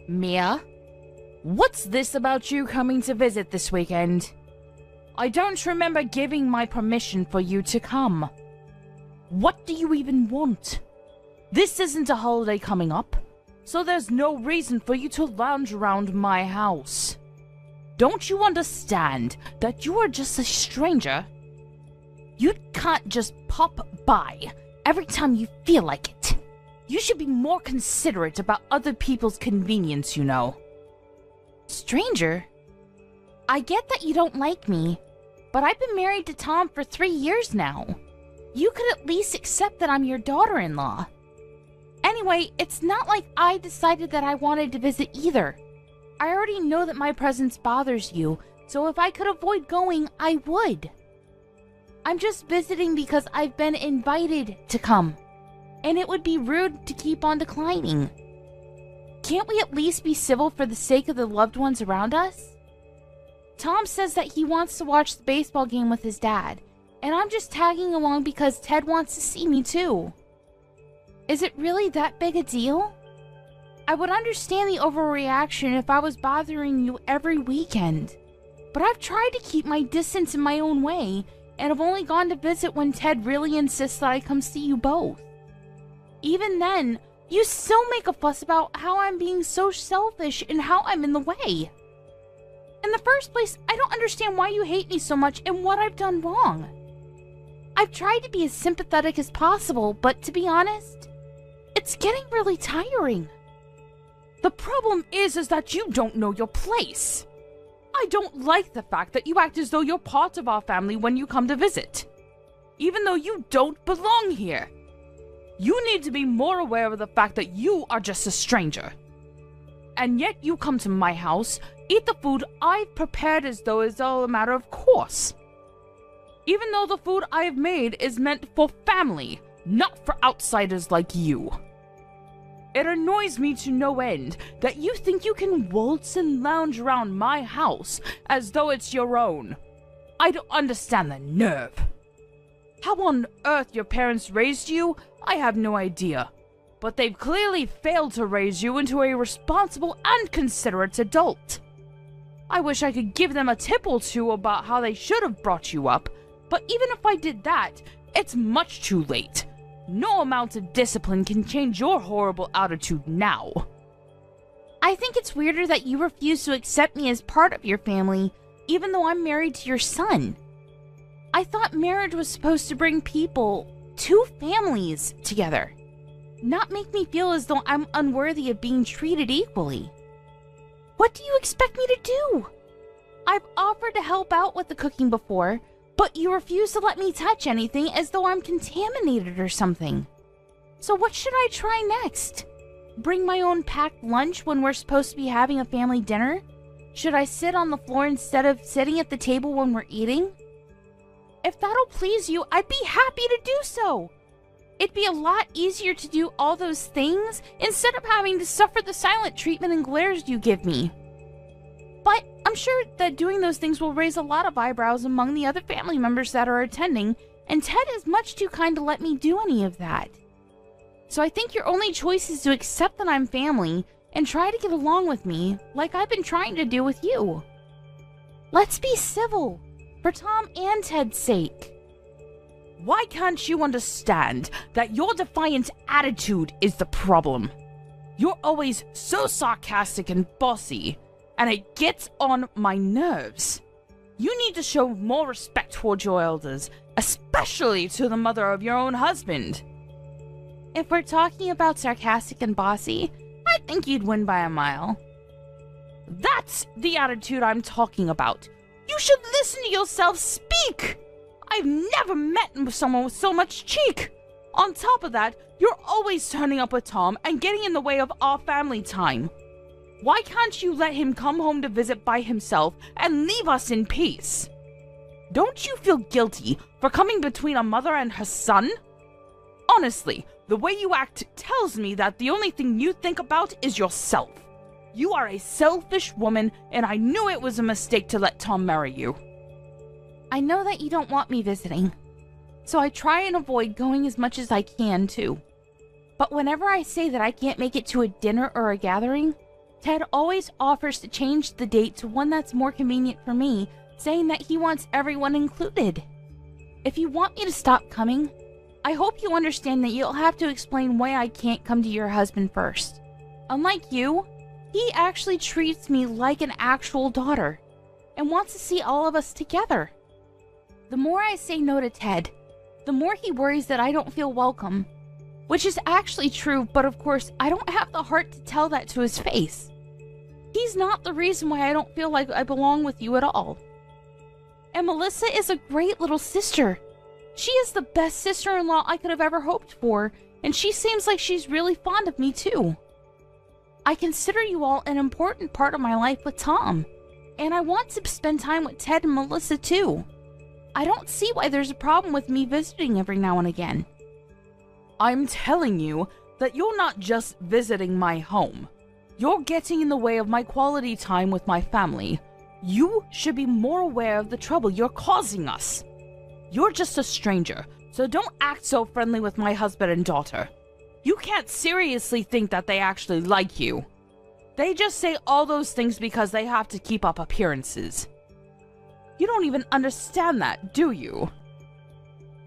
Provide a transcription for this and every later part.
Mia? What's this about you coming to visit this weekend? I don't remember giving my permission for you to come. What do you even want? This isn't a holiday coming up, so there's no reason for you to lounge around my house. Don't you understand that you are just a stranger? You can't just pop by every time you feel like it. You should be more considerate about other people's convenience, you know. Stranger? I get that you don't like me, but I've been married to Tom for 3 years now. You could at least accept that I'm your daughter-in-law. Anyway, it's not like I decided that I wanted to visit either. I already know that my presence bothers you, so if I could avoid going, I would. I'm just visiting because I've been invited to come, and it would be rude to keep on declining. Can't we at least be civil for the sake of the loved ones around us? Tom says that he wants to watch the baseball game with his dad, and I'm just tagging along because Ted wants to see me too. Is it really that big a deal? I would understand the overreaction if I was bothering you every weekend, but I've tried to keep my distance in my own way, and have only gone to visit when Ted really insists that I come see you both. Even then, you still make a fuss about how I'm being so selfish and how I'm in the way. In the first place, I don't understand why you hate me so much and what I've done wrong. I've tried to be as sympathetic as possible, but to be honest, it's getting really tiring. The problem is that you don't know your place. I don't like the fact that you act as though you're part of our family when you come to visit, even though you don't belong here. You need to be more aware of the fact that you are just a stranger. And yet you come to my house, eat the food I've prepared as though it's all a matter of course. Even though the food I have made is meant for family, not for outsiders like you. It annoys me to no end that you think you can waltz and lounge around my house as though it's your own. I don't understand the nerve. How on earth your parents raised you, I have no idea. But they've clearly failed to raise you into a responsible and considerate adult. I wish I could give them a tip or two about how they should have brought you up, but even if I did that, it's much too late. No amount of discipline can change your horrible attitude now. I think it's weirder that you refuse to accept me as part of your family, even though I'm married to your son. I thought marriage was supposed to bring people, two families, together, not make me feel as though I'm unworthy of being treated equally. What do you expect me to do? I've offered to help out with the cooking before, but you refuse to let me touch anything as though I'm contaminated or something. So what should I try next? Bring my own packed lunch when we're supposed to be having a family dinner? Should I sit on the floor instead of sitting at the table when we're eating? If that'll please you, I'd be happy to do so. It'd be a lot easier to do all those things instead of having to suffer the silent treatment and glares you give me. But I'm sure that doing those things will raise a lot of eyebrows among the other family members that are attending, and Ted is much too kind to let me do any of that. So I think your only choice is to accept that I'm family and try to get along with me like I've been trying to do with you. Let's be civil, for Tom and Ted's sake. Why can't you understand that your defiant attitude is the problem? You're always so sarcastic and bossy, and it gets on my nerves. You need to show more respect towards your elders, especially to the mother of your own husband. If we're talking about sarcastic and bossy, I think you'd win by a mile. That's the attitude I'm talking about. You should listen to yourself speak. I've never met someone with so much cheek. On top of that, you're always turning up with Tom and getting in the way of our family time. Why can't you let him come home to visit by himself and leave us in peace? Don't you feel guilty for coming between a mother and her son? Honestly, the way you act tells me that the only thing you think about is yourself. You are a selfish woman, and I knew it was a mistake to let Tom marry you. I know that you don't want me visiting, so I try and avoid going as much as I can, too. But whenever I say that I can't make it to a dinner or a gathering, Ted always offers to change the date to one that's more convenient for me, saying that he wants everyone included. If you want me to stop coming, I hope you understand that you'll have to explain why I can't come to your husband first. Unlike you, he actually treats me like an actual daughter and wants to see all of us together. The more I say no to Ted, the more he worries that I don't feel welcome, which is actually true, but of course, I don't have the heart to tell that to his face. He's not the reason why I don't feel like I belong with you at all. And Melissa is a great little sister. She is the best sister-in-law I could have ever hoped for, and she seems like she's really fond of me too. I consider you all an important part of my life with Tom, and I want to spend time with Ted and Melissa too. I don't see why there's a problem with me visiting every now and again. I'm telling you that you're not just visiting my home. You're getting in the way of my quality time with my family. You should be more aware of the trouble you're causing us. You're just a stranger, so don't act so friendly with my husband and daughter. You can't seriously think that they actually like you. They just say all those things because they have to keep up appearances. You don't even understand that, do you?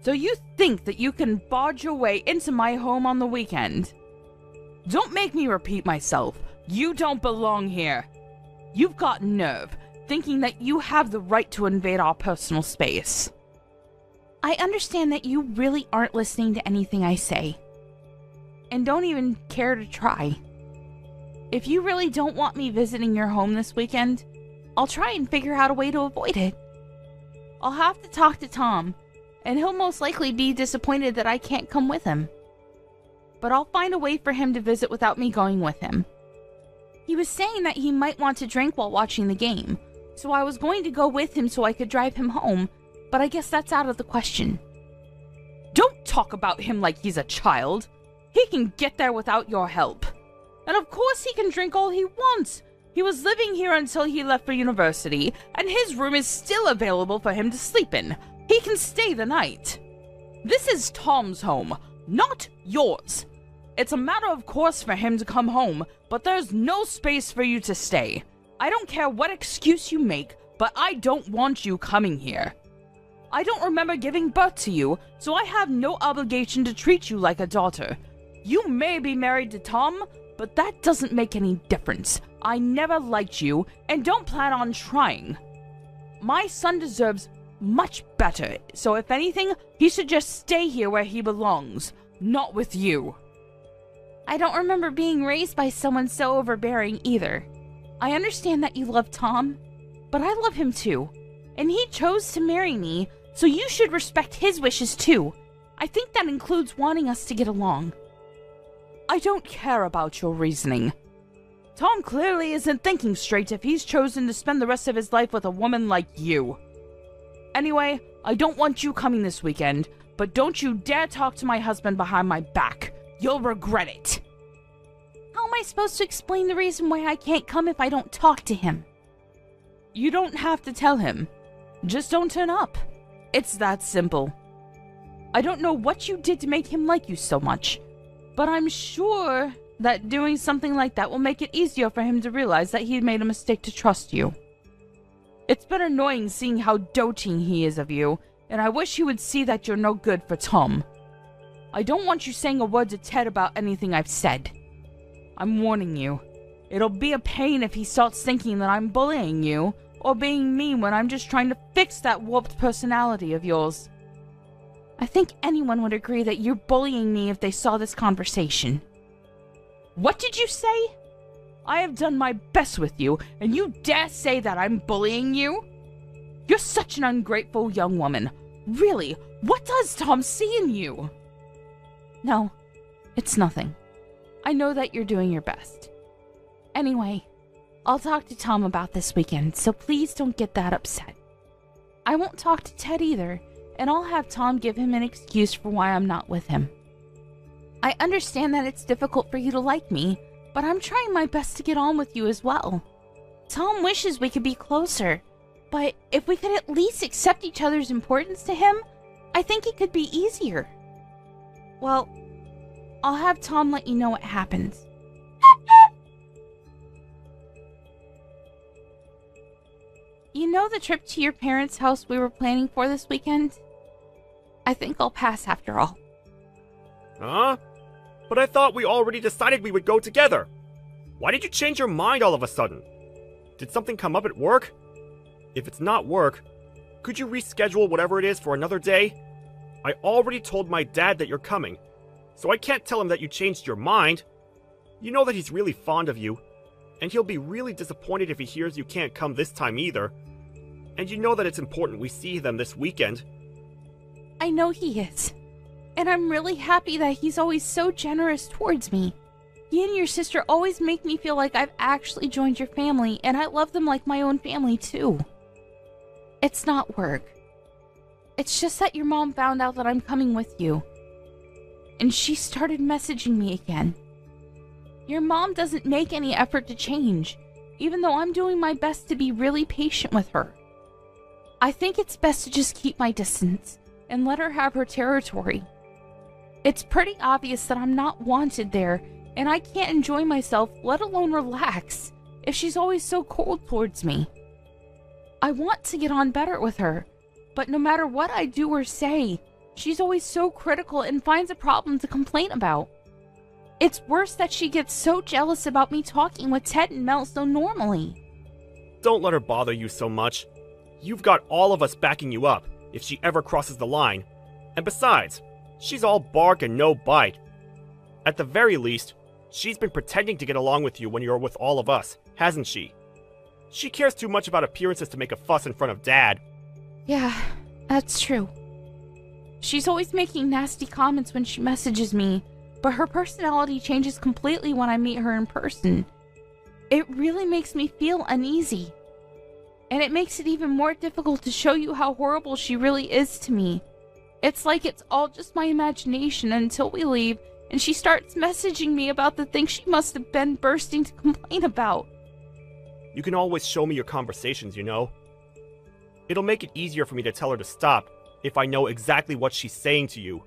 So you think that you can barge your way into my home on the weekend? Don't make me repeat myself. You don't belong here. You've got nerve, thinking that you have the right to invade our personal space. I understand that you really aren't listening to anything I say, and don't even care to try. If you really don't want me visiting your home this weekend, I'll try and figure out a way to avoid it. I'll have to talk to Tom, and he'll most likely be disappointed that I can't come with him. But I'll find a way for him to visit without me going with him. He was saying that he might want to drink while watching the game, so I was going to go with him so I could drive him home, but I guess that's out of the question. Don't talk about him like he's a child. He can get there without your help. And of course he can drink all he wants. He was living here until he left for university, and his room is still available for him to sleep in. He can stay the night. This is Tom's home, not yours. It's a matter of course for him to come home, but there's no space for you to stay. I don't care what excuse you make, but I don't want you coming here. I don't remember giving birth to you, so I have no obligation to treat you like a daughter. You may be married to Tom, but that doesn't make any difference. I never liked you, and don't plan on trying. My son deserves much better, so if anything, he should just stay here where he belongs, not with you. I don't remember being raised by someone so overbearing either. I understand that you love Tom, but I love him too, and he chose to marry me, so you should respect his wishes too. I think that includes wanting us to get along. I don't care about your reasoning. Tom clearly isn't thinking straight if he's chosen to spend the rest of his life with a woman like you. Anyway, I don't want you coming this weekend, but don't you dare talk to my husband behind my back. You'll regret it. How am I supposed to explain the reason why I can't come if I don't talk to him? You don't have to tell him. Just don't turn up. It's that simple. I don't know what you did to make him like you so much, but I'm sure that doing something like that will make it easier for him to realize that he made a mistake to trust you. It's been annoying seeing how doting he is of you, and I wish he would see that you're no good for Tom. I don't want you saying a word to Ted about anything I've said. I'm warning you. It'll be a pain if he starts thinking that I'm bullying you, or being mean when I'm just trying to fix that warped personality of yours. I think anyone would agree that you're bullying me if they saw this conversation. What did you say? I have done my best with you, and you dare say that I'm bullying you? You're such an ungrateful young woman. Really, what does Tom see in you? No, it's nothing. I know that you're doing your best. Anyway, I'll talk to Tom about this weekend, so please don't get that upset. I won't talk to Ted either, and I'll have Tom give him an excuse for why I'm not with him. I understand that it's difficult for you to like me, but I'm trying my best to get on with you as well. Tom wishes we could be closer, but if we could at least accept each other's importance to him, I think it could be easier. Well, I'll have Tom let you know what happens. You know the trip to your parents' house we were planning for this weekend? I think I'll pass after all. Huh? But I thought we already decided we would go together. Why did you change your mind all of a sudden? Did something come up at work? If it's not work, could you reschedule whatever it is for another day? I already told my dad that you're coming, so I can't tell him that you changed your mind. You know that he's really fond of you, and he'll be really disappointed if he hears you can't come this time either. And you know that it's important we see them this weekend. I know he is. And I'm really happy that he's always so generous towards me. You and your sister always make me feel like I've actually joined your family, and I love them like my own family too. It's not work. It's just that your mom found out that I'm coming with you. And she started messaging me again. Your mom doesn't make any effort to change, even though I'm doing my best to be really patient with her. I think it's best to just keep my distance and let her have her territory. It's pretty obvious that I'm not wanted there, and I can't enjoy myself, let alone relax, if she's always so cold towards me. I want to get on better with her, but no matter what I do or say, she's always so critical and finds a problem to complain about. It's worse that she gets so jealous about me talking with Ted and Mel so normally. Don't let her bother you so much. You've got all of us backing you up if she ever crosses the line. And besides, she's all bark and no bite. At the very least, she's been pretending to get along with you when you're with all of us, hasn't she? She cares too much about appearances to make a fuss in front of Dad. Yeah, that's true. She's always making nasty comments when she messages me, but her personality changes completely when I meet her in person. It really makes me feel uneasy. And it makes it even more difficult to show you how horrible she really is to me. It's like it's all just my imagination until we leave and she starts messaging me about the things she must have been bursting to complain about. You can always show me your conversations, you know. It'll make it easier for me to tell her to stop if I know exactly what she's saying to you.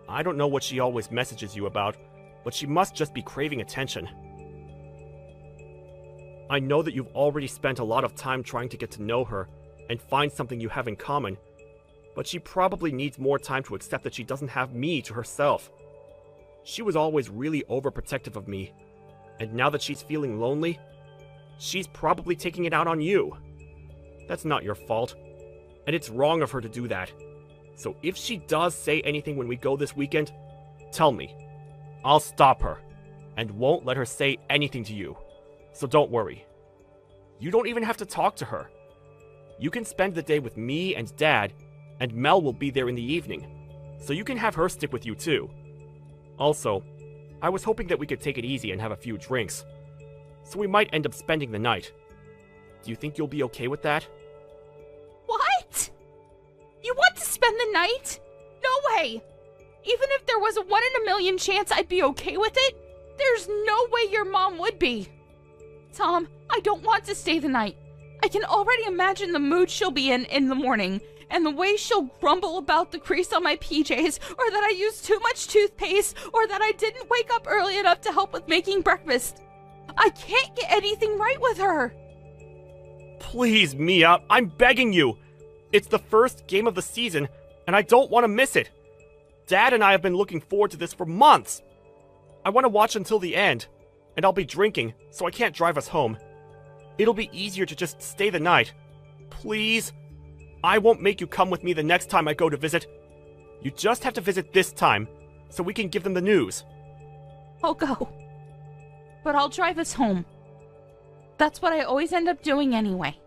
I don't know what she always messages you about, but she must just be craving attention. I know that you've already spent a lot of time trying to get to know her and find something you have in common, but she probably needs more time to accept that she doesn't have me to herself. She was always really overprotective of me, and now that she's feeling lonely, she's probably taking it out on you. That's not your fault, and it's wrong of her to do that. So if she does say anything when we go this weekend, tell me. I'll stop her, and won't let her say anything to you. So don't worry. You don't even have to talk to her. You can spend the day with me and Dad, and Mel will be there in the evening, so you can have her stick with you too. Also, I was hoping that we could take it easy and have a few drinks, so we might end up spending the night. Do you think you'll be okay with that? What? You want to spend the night? No way! Even if there was a 1 in a million chance I'd be okay with it, there's no way your mom would be. Tom, I don't want to stay the night. I can already imagine the mood she'll be in the morning, and the way she'll grumble about the crease on my PJs, or that I used too much toothpaste, or that I didn't wake up early enough to help with making breakfast. I can't get anything right with her. Please, Mia, I'm begging you. It's the first game of the season, and I don't want to miss it. Dad and I have been looking forward to this for months. I want to watch until the end, and I'll be drinking, so I can't drive us home. It'll be easier to just stay the night. Please? I won't make you come with me the next time I go to visit. You just have to visit this time, so we can give them the news. I'll go. But I'll drive us home. That's what I always end up doing anyway.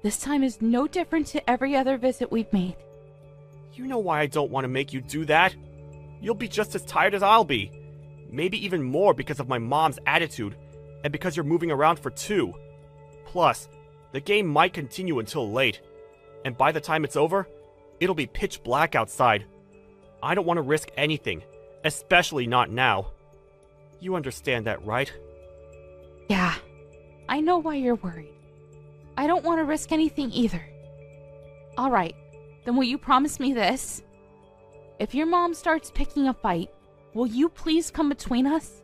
This time is no different to every other visit we've made. You know why I don't want to make you do that. You'll be just as tired as I'll be. Maybe even more because of my mom's attitude, and because you're moving around for 2. Plus, the game might continue until late, and by the time it's over, it'll be pitch black outside. I don't want to risk anything, especially not now. You understand that, right? Yeah, I know why you're worried. I don't want to risk anything either. Alright, then will you promise me this? If your mom starts picking a fight, will you please come between us?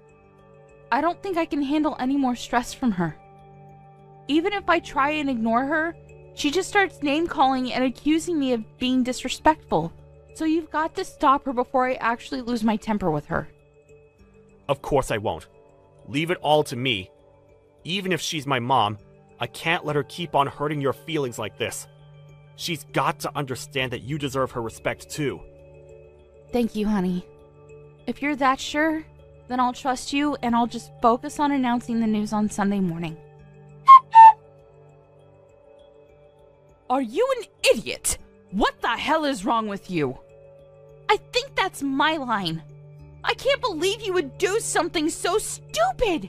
I don't think I can handle any more stress from her. Even if I try and ignore her, she just starts name-calling and accusing me of being disrespectful. So you've got to stop her before I actually lose my temper with her. Of course I won't. Leave it all to me. Even if she's my mom, I can't let her keep on hurting your feelings like this. She's got to understand that you deserve her respect too. Thank you, honey. If you're that sure, then I'll trust you and I'll just focus on announcing the news on Sunday morning. Are you an idiot? What the hell is wrong with you? I think that's my line. I can't believe you would do something so stupid.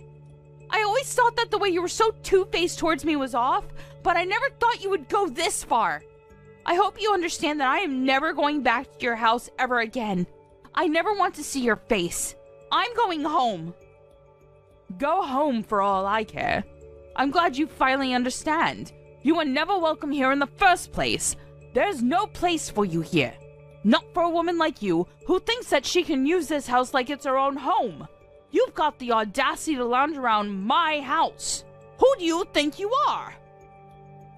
I always thought that the way you were so two-faced towards me was off, but I never thought you would go this far. I hope you understand that I am never going back to your house ever again. I never want to see your face. I'm going home. Go home for all I care. I'm glad you finally understand. You were never welcome here in the first place. There's no place for you here. Not for a woman like you, who thinks that she can use this house like it's her own home. You've got the audacity to lounge around my house. Who do you think you are?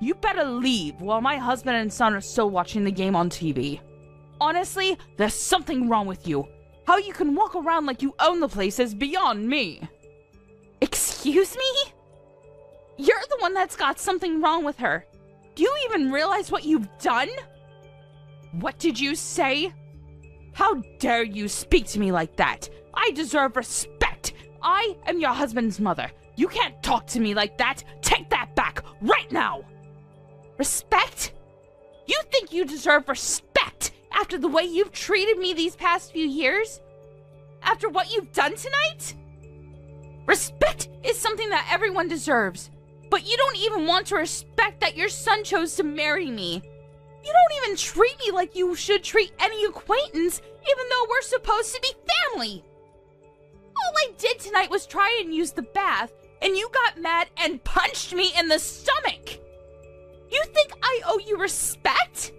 You better leave while my husband and son are still watching the game on TV. Honestly, there's something wrong with you. How you can walk around like you own the place is beyond me. Excuse me? You're the one that's got something wrong with her. Do you even realize what you've done? What did you say? How dare you speak to me like that? I deserve respect. I am your husband's mother. You can't talk to me like that. Take that back right now. Respect? You think you deserve respect after the way you've treated me these past few years? After what you've done tonight? Respect is something that everyone deserves. But you don't even want to respect that your son chose to marry me. You don't even treat me like you should treat any acquaintance, even though we're supposed to be family. All I did tonight was try and use the bath, and you got mad and punched me in the stomach. You think I owe you respect?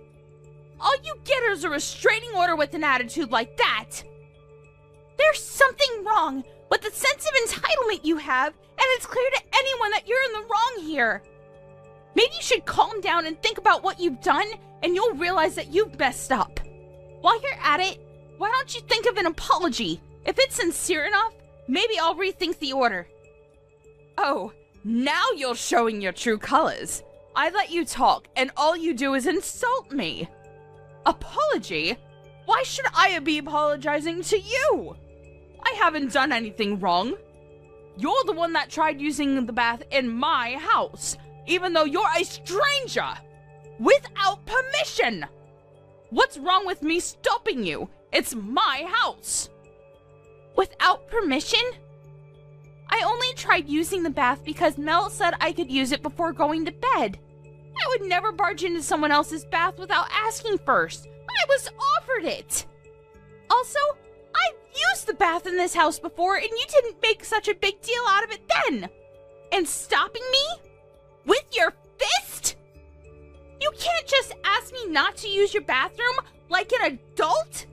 All you get is a restraining order with an attitude like that. There's something wrong with the sense of entitlement you have, and it's clear to anyone that you're in the wrong here. Maybe you should calm down and think about what you've done, and you'll realize that you've messed up. While you're at it, why don't you think of an apology? If it's sincere enough, maybe I'll rethink the order. Oh, now you're showing your true colors. I let you talk, and all you do is insult me. Apology? Why should I be apologizing to you? I haven't done anything wrong. You're the one that tried using the bath in my house, even though you're a stranger, without permission. What's wrong with me stopping you? It's my house. Without permission? I only tried using the bath because Mel said I could use it before going to bed. I would never barge into someone else's bath without asking first. I was offered it. Also, I've used the bath in this house before, and you didn't make such a big deal out of it then. And stopping me? With your fist? You can't just ask me not to use your bathroom like an adult?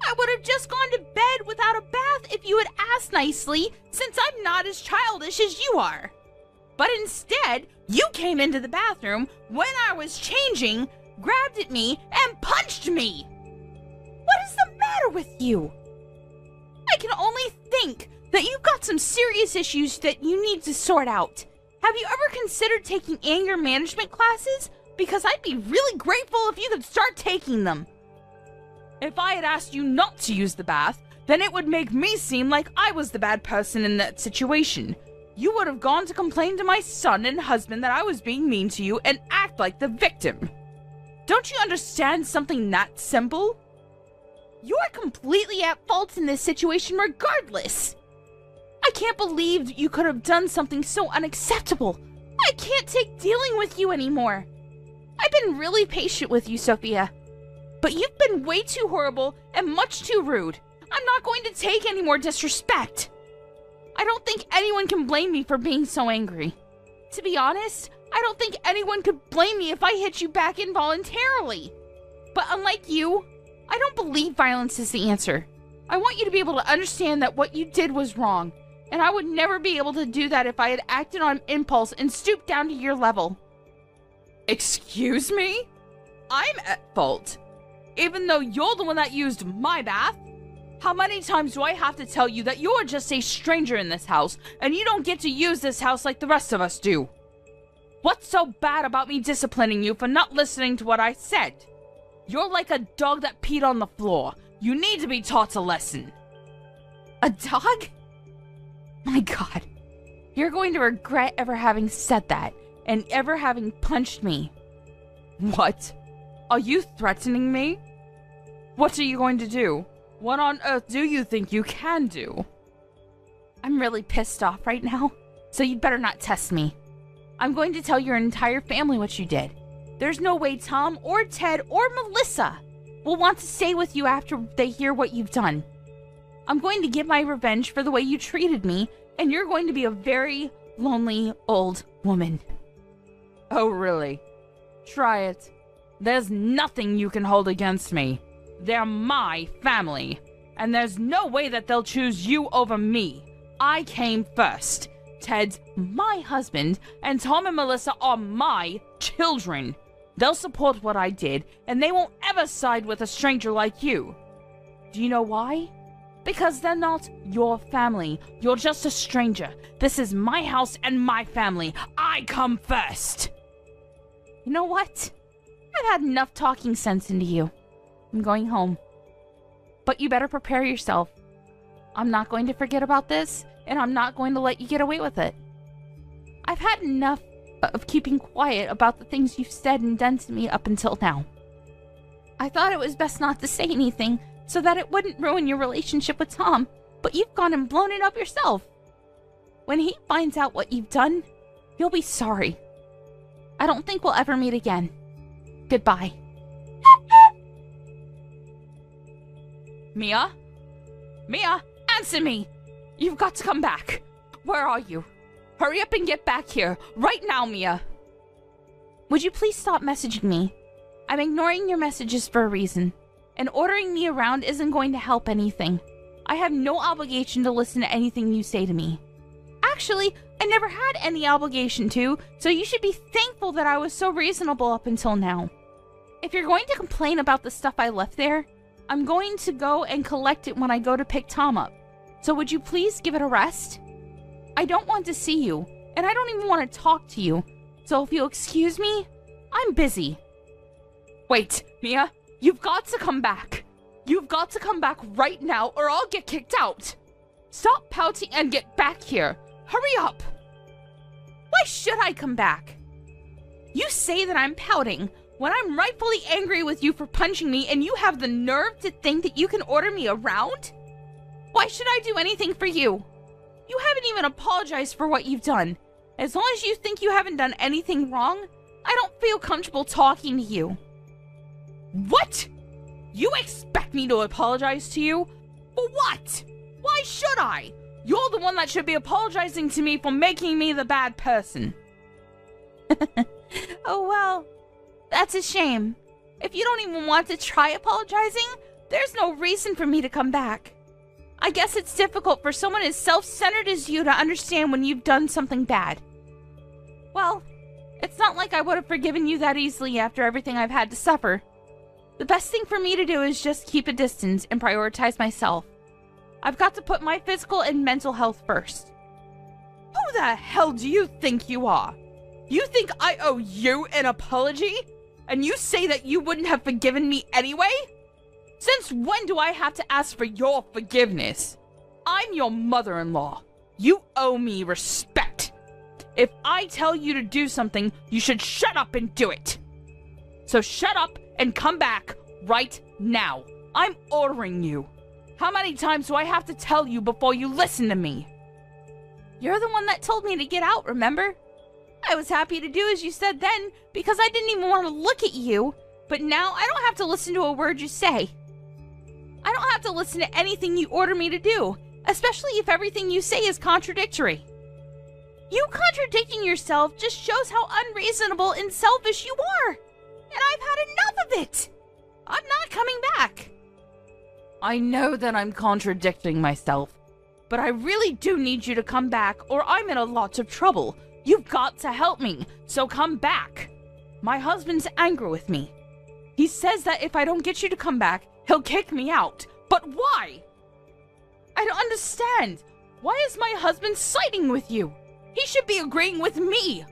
I would have just gone to bed without a bath if you had asked nicely, since I'm not as childish as you are. But instead, you came into the bathroom when I was changing, grabbed at me, and punched me. What is the matter with you? I can only think that you've got some serious issues that you need to sort out. Have you ever considered taking anger management classes? Because I'd be really grateful if you could start taking them. If I had asked you not to use the bath, then it would make me seem like I was the bad person in that situation. You would have gone to complain to my son and husband that I was being mean to you and act like the victim. Don't you understand something that simple? You're completely at fault in this situation regardless. I can't believe you could have done something so unacceptable. I can't take dealing with you anymore. I've been really patient with you, Sophia. But you've been way too horrible and much too rude. I'm not going to take any more disrespect. I don't think anyone can blame me for being so angry. To be honest, I don't think anyone could blame me if I hit you back involuntarily. But unlike you, I don't believe violence is the answer. I want you to be able to understand that what you did was wrong, And I would never be able to do that if I had acted on impulse and stooped down to your level. Excuse me? I'm at fault. Even though you're the one that used my bath. How many times do I have to tell you that you're just a stranger in this house, and you don't get to use this house like the rest of us do? What's so bad about me disciplining you for not listening to what I said? You're like a dog that peed on the floor. You need to be taught a lesson. A dog? My God. You're going to regret ever having said that, and ever having punched me. What? Are you threatening me? What are you going to do? What on earth do you think you can do? I'm really pissed off right now, so you'd better not test me. I'm going to tell your entire family what you did. There's no way Tom or Ted or Melissa will want to stay with you after they hear what you've done. I'm going to get my revenge for the way you treated me, and you're going to be a very lonely old woman. Oh, really? Try it. There's nothing you can hold against me. They're my family, and there's no way that they'll choose you over me. I came first. Ted's my husband, and Tom and Melissa are my children. They'll support what I did, and they won't ever side with a stranger like you. Do you know why? Because they're not your family. You're just a stranger. This is my house and my family. I come first. You know what? I've had enough talking sense into you. I'm going home. But you better prepare yourself. I'm not going to forget about this, and I'm not going to let you get away with it. I've had enough of keeping quiet about the things you've said and done to me up until now. I thought it was best not to say anything so that it wouldn't ruin your relationship with Tom, but you've gone and blown it up yourself. When he finds out what you've done, you'll be sorry. I don't think we'll ever meet again. Goodbye. Mia? Mia, answer me! You've got to come back. Where are you? Hurry up and get back here. Right now, Mia. Would you please stop messaging me? I'm ignoring your messages for a reason, and ordering me around isn't going to help anything. I have no obligation to listen to anything you say to me. Actually, I never had any obligation to, so you should be thankful that I was so reasonable up until now. If you're going to complain about the stuff I left there, I'm going to go and collect it when I go to pick Tom up. So would you please give it a rest? I don't want to see you, and I don't even want to talk to you. So if you'll excuse me, I'm busy. Wait, Mia, you've got to come back. You've got to come back right now or I'll get kicked out. Stop pouting and get back here. Hurry up. Why should I come back? You say that I'm pouting when I'm rightfully angry with you for punching me, and you have the nerve to think that you can order me around? Why should I do anything for you? You haven't even apologized for what you've done. As long as you think you haven't done anything wrong, I don't feel comfortable talking to you. What? You expect me to apologize to you? For what? Why should I? You're the one that should be apologizing to me for making me the bad person. Oh, well, that's a shame. If you don't even want to try apologizing, there's no reason for me to come back. I guess it's difficult for someone as self-centered as you to understand when you've done something bad. Well, it's not like I would have forgiven you that easily after everything I've had to suffer. The best thing for me to do is just keep a distance and prioritize myself. I've got to put my physical and mental health first. Who the hell do you think you are? You think I owe you an apology? And you say that you wouldn't have forgiven me anyway? Since when do I have to ask for your forgiveness? I'm your mother-in-law. You owe me respect. If I tell you to do something, you should shut up and do it. So shut up and come back right now. I'm ordering you. How many times do I have to tell you before you listen to me? You're the one that told me to get out, remember? I was happy to do as you said then because I didn't even want to look at you. But now I don't have to listen to a word you say. I don't have to listen to anything you order me to do, especially if everything you say is contradictory. You contradicting yourself just shows how unreasonable and selfish you are. And I've had enough of it. I'm not coming back. I know that I'm contradicting myself, but I really do need you to come back or I'm in a lot of trouble. You've got to help me, so come back. My husband's angry with me. He says that if I don't get you to come back, he'll kick me out. But why? I don't understand. Why is my husband siding with you? He should be agreeing with me.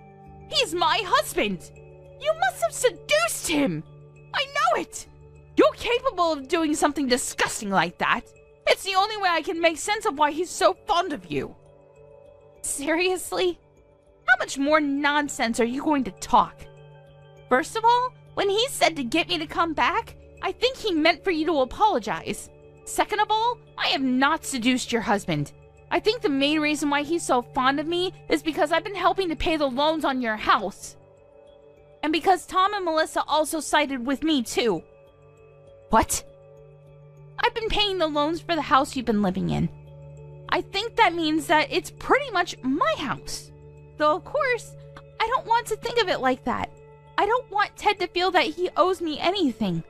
He's my husband. You must have seduced him. I know it. You're capable of doing something disgusting like that. It's the only way I can make sense of why he's so fond of you. Seriously? How much more nonsense are you going to talk? First of all, when he said to get me to come back, I think he meant for you to apologize. Second of all, I have not seduced your husband. I think the main reason why he's so fond of me is because I've been helping to pay the loans on your house. And because Tom and Melissa also sided with me too. What? I've been paying the loans for the house you've been living in. I think that means that it's pretty much my house. Though of course, I don't want to think of it like that. I don't want Ted to feel that he owes me anything.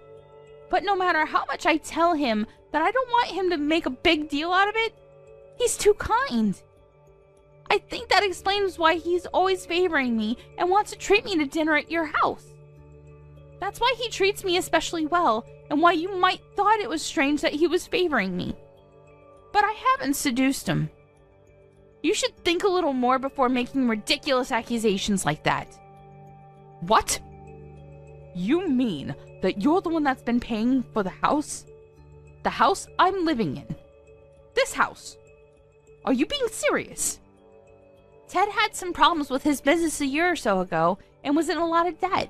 But no matter how much I tell him that I don't want him to make a big deal out of it, he's too kind. I think that explains why he's always favoring me and wants to treat me to dinner at your house. That's why he treats me especially well, and why you might thought it was strange that he was favoring me. But I haven't seduced him. You should think a little more before making ridiculous accusations like that. What? You mean that you're the one that's been paying for the house? The house I'm living in? This house? Are you being serious? Ted had some problems with his business a year or so ago and was in a lot of debt.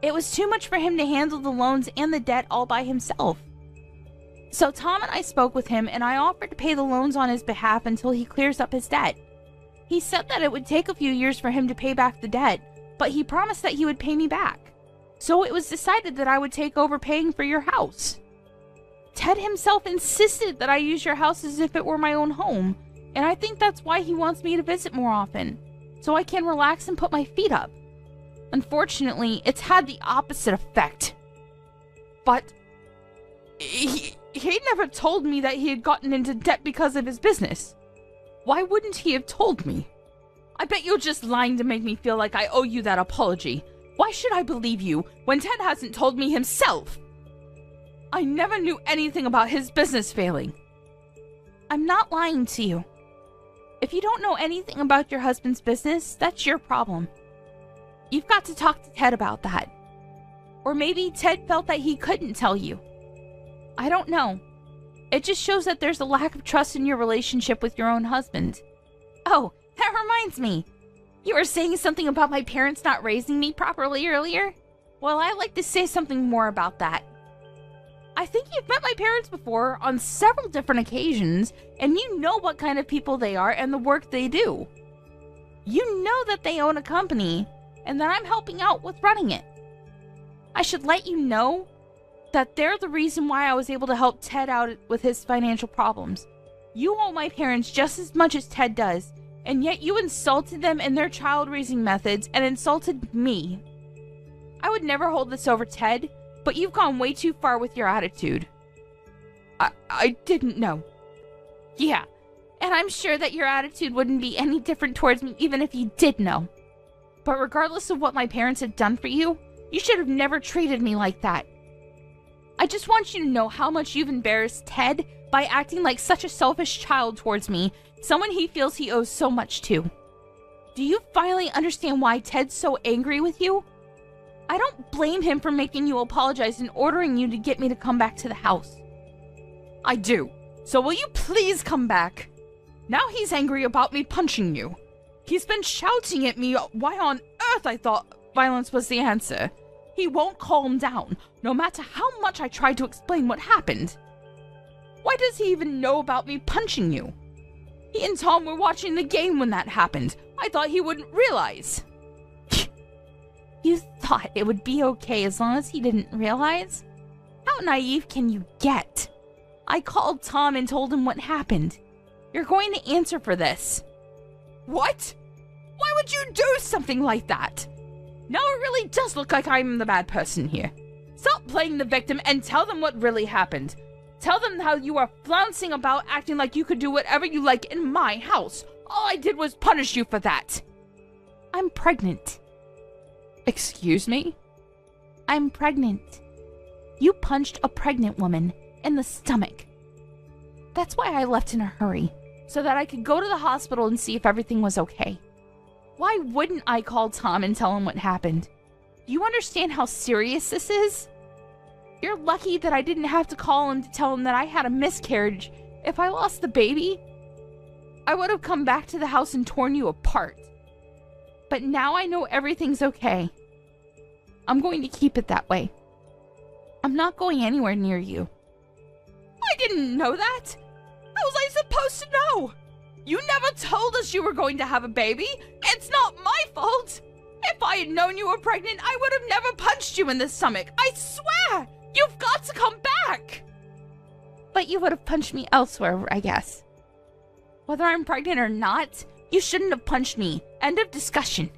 It was too much for him to handle the loans and the debt all by himself. So Tom and I spoke with him and I offered to pay the loans on his behalf until he clears up his debt. He said that it would take a few years for him to pay back the debt, but he promised that he would pay me back. So it was decided that I would take over paying for your house. Ted himself insisted that I use your house as if it were my own home, and I think that's why he wants me to visit more often, so I can relax and put my feet up. Unfortunately, it's had the opposite effect. But he never told me that he had gotten into debt because of his business. Why wouldn't he have told me? I bet you're just lying to make me feel like I owe you that apology. Why should I believe you when Ted hasn't told me himself? I never knew anything about his business failing. I'm not lying to you. If you don't know anything about your husband's business, that's your problem. You've got to talk to Ted about that. Or maybe Ted felt that he couldn't tell you. I don't know. It just shows that there's a lack of trust in your relationship with your own husband. Oh, that reminds me. You were saying something about my parents not raising me properly earlier? Well, I'd like to say something more about that. I think you've met my parents before on several different occasions, and you know what kind of people they are and the work they do. You know that they own a company, and that I'm helping out with running it. I should let you know that they're the reason why I was able to help Ted out with his financial problems. You owe my parents just as much as Ted does, and yet you insulted them in their child-raising methods and insulted me. I would never hold this over Ted, but you've gone way too far with your attitude. I didn't know. Yeah, and I'm sure that your attitude wouldn't be any different towards me even if you did know. But regardless of what my parents had done for you, you should have never treated me like that. I just want you to know how much you've embarrassed Ted by acting like such a selfish child towards me, someone he feels he owes so much to. Do you finally understand why Ted's so angry with you? I don't blame him for making you apologize and ordering you to get me to come back to the house. I do. So will you please come back? Now he's angry about me punching you. He's been shouting at me why on earth I thought violence was the answer. He won't calm down, no matter how much I try to explain what happened. Why does he even know about me punching you? He and Tom were watching the game when that happened. I thought he wouldn't realize. You thought it would be okay as long as he didn't realize? How naive can you get? I called Tom and told him what happened. You're going to answer for this. What? Why would you do something like that? Now it really does look like I'm the bad person here. Stop playing the victim and tell them what really happened. Tell them how you are flouncing about acting like you could do whatever you like in my house. All I did was punish you for that. I'm pregnant. Excuse me? I'm pregnant. You punched a pregnant woman in the stomach. That's why I left in a hurry, so that I could go to the hospital and see if everything was okay. Why wouldn't I call Tom and tell him what happened? Do you understand how serious this is? You're lucky that I didn't have to call him to tell him that I had a miscarriage. If I lost the baby, I would have come back to the house and torn you apart. But now I know everything's okay. I'm going to keep it that way. I'm not going anywhere near you. I didn't know that. How was I supposed to know? You never told us you were going to have a baby. It's not my fault. If I had known you were pregnant, I would have never punched you in the stomach. I swear! You've got to come back! But you would have punched me elsewhere, I guess. Whether I'm pregnant or not, you shouldn't have punched me. End of discussion.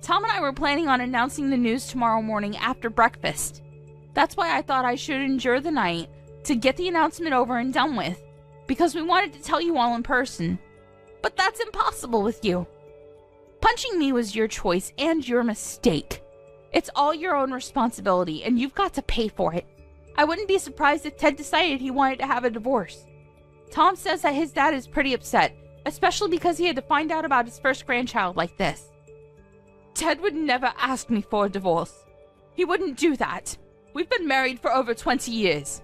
Tom and I were planning on announcing the news tomorrow morning after breakfast. That's why I thought I should endure the night to get the announcement over and done with, because we wanted to tell you all in person. But that's impossible with you. Punching me was your choice and your mistake. It's all your own responsibility, and you've got to pay for it. I wouldn't be surprised if Ted decided he wanted to have a divorce. Tom says that his dad is pretty upset, especially because he had to find out about his first grandchild like this. Ted would never ask me for a divorce. He wouldn't do that. We've been married for over 20 years.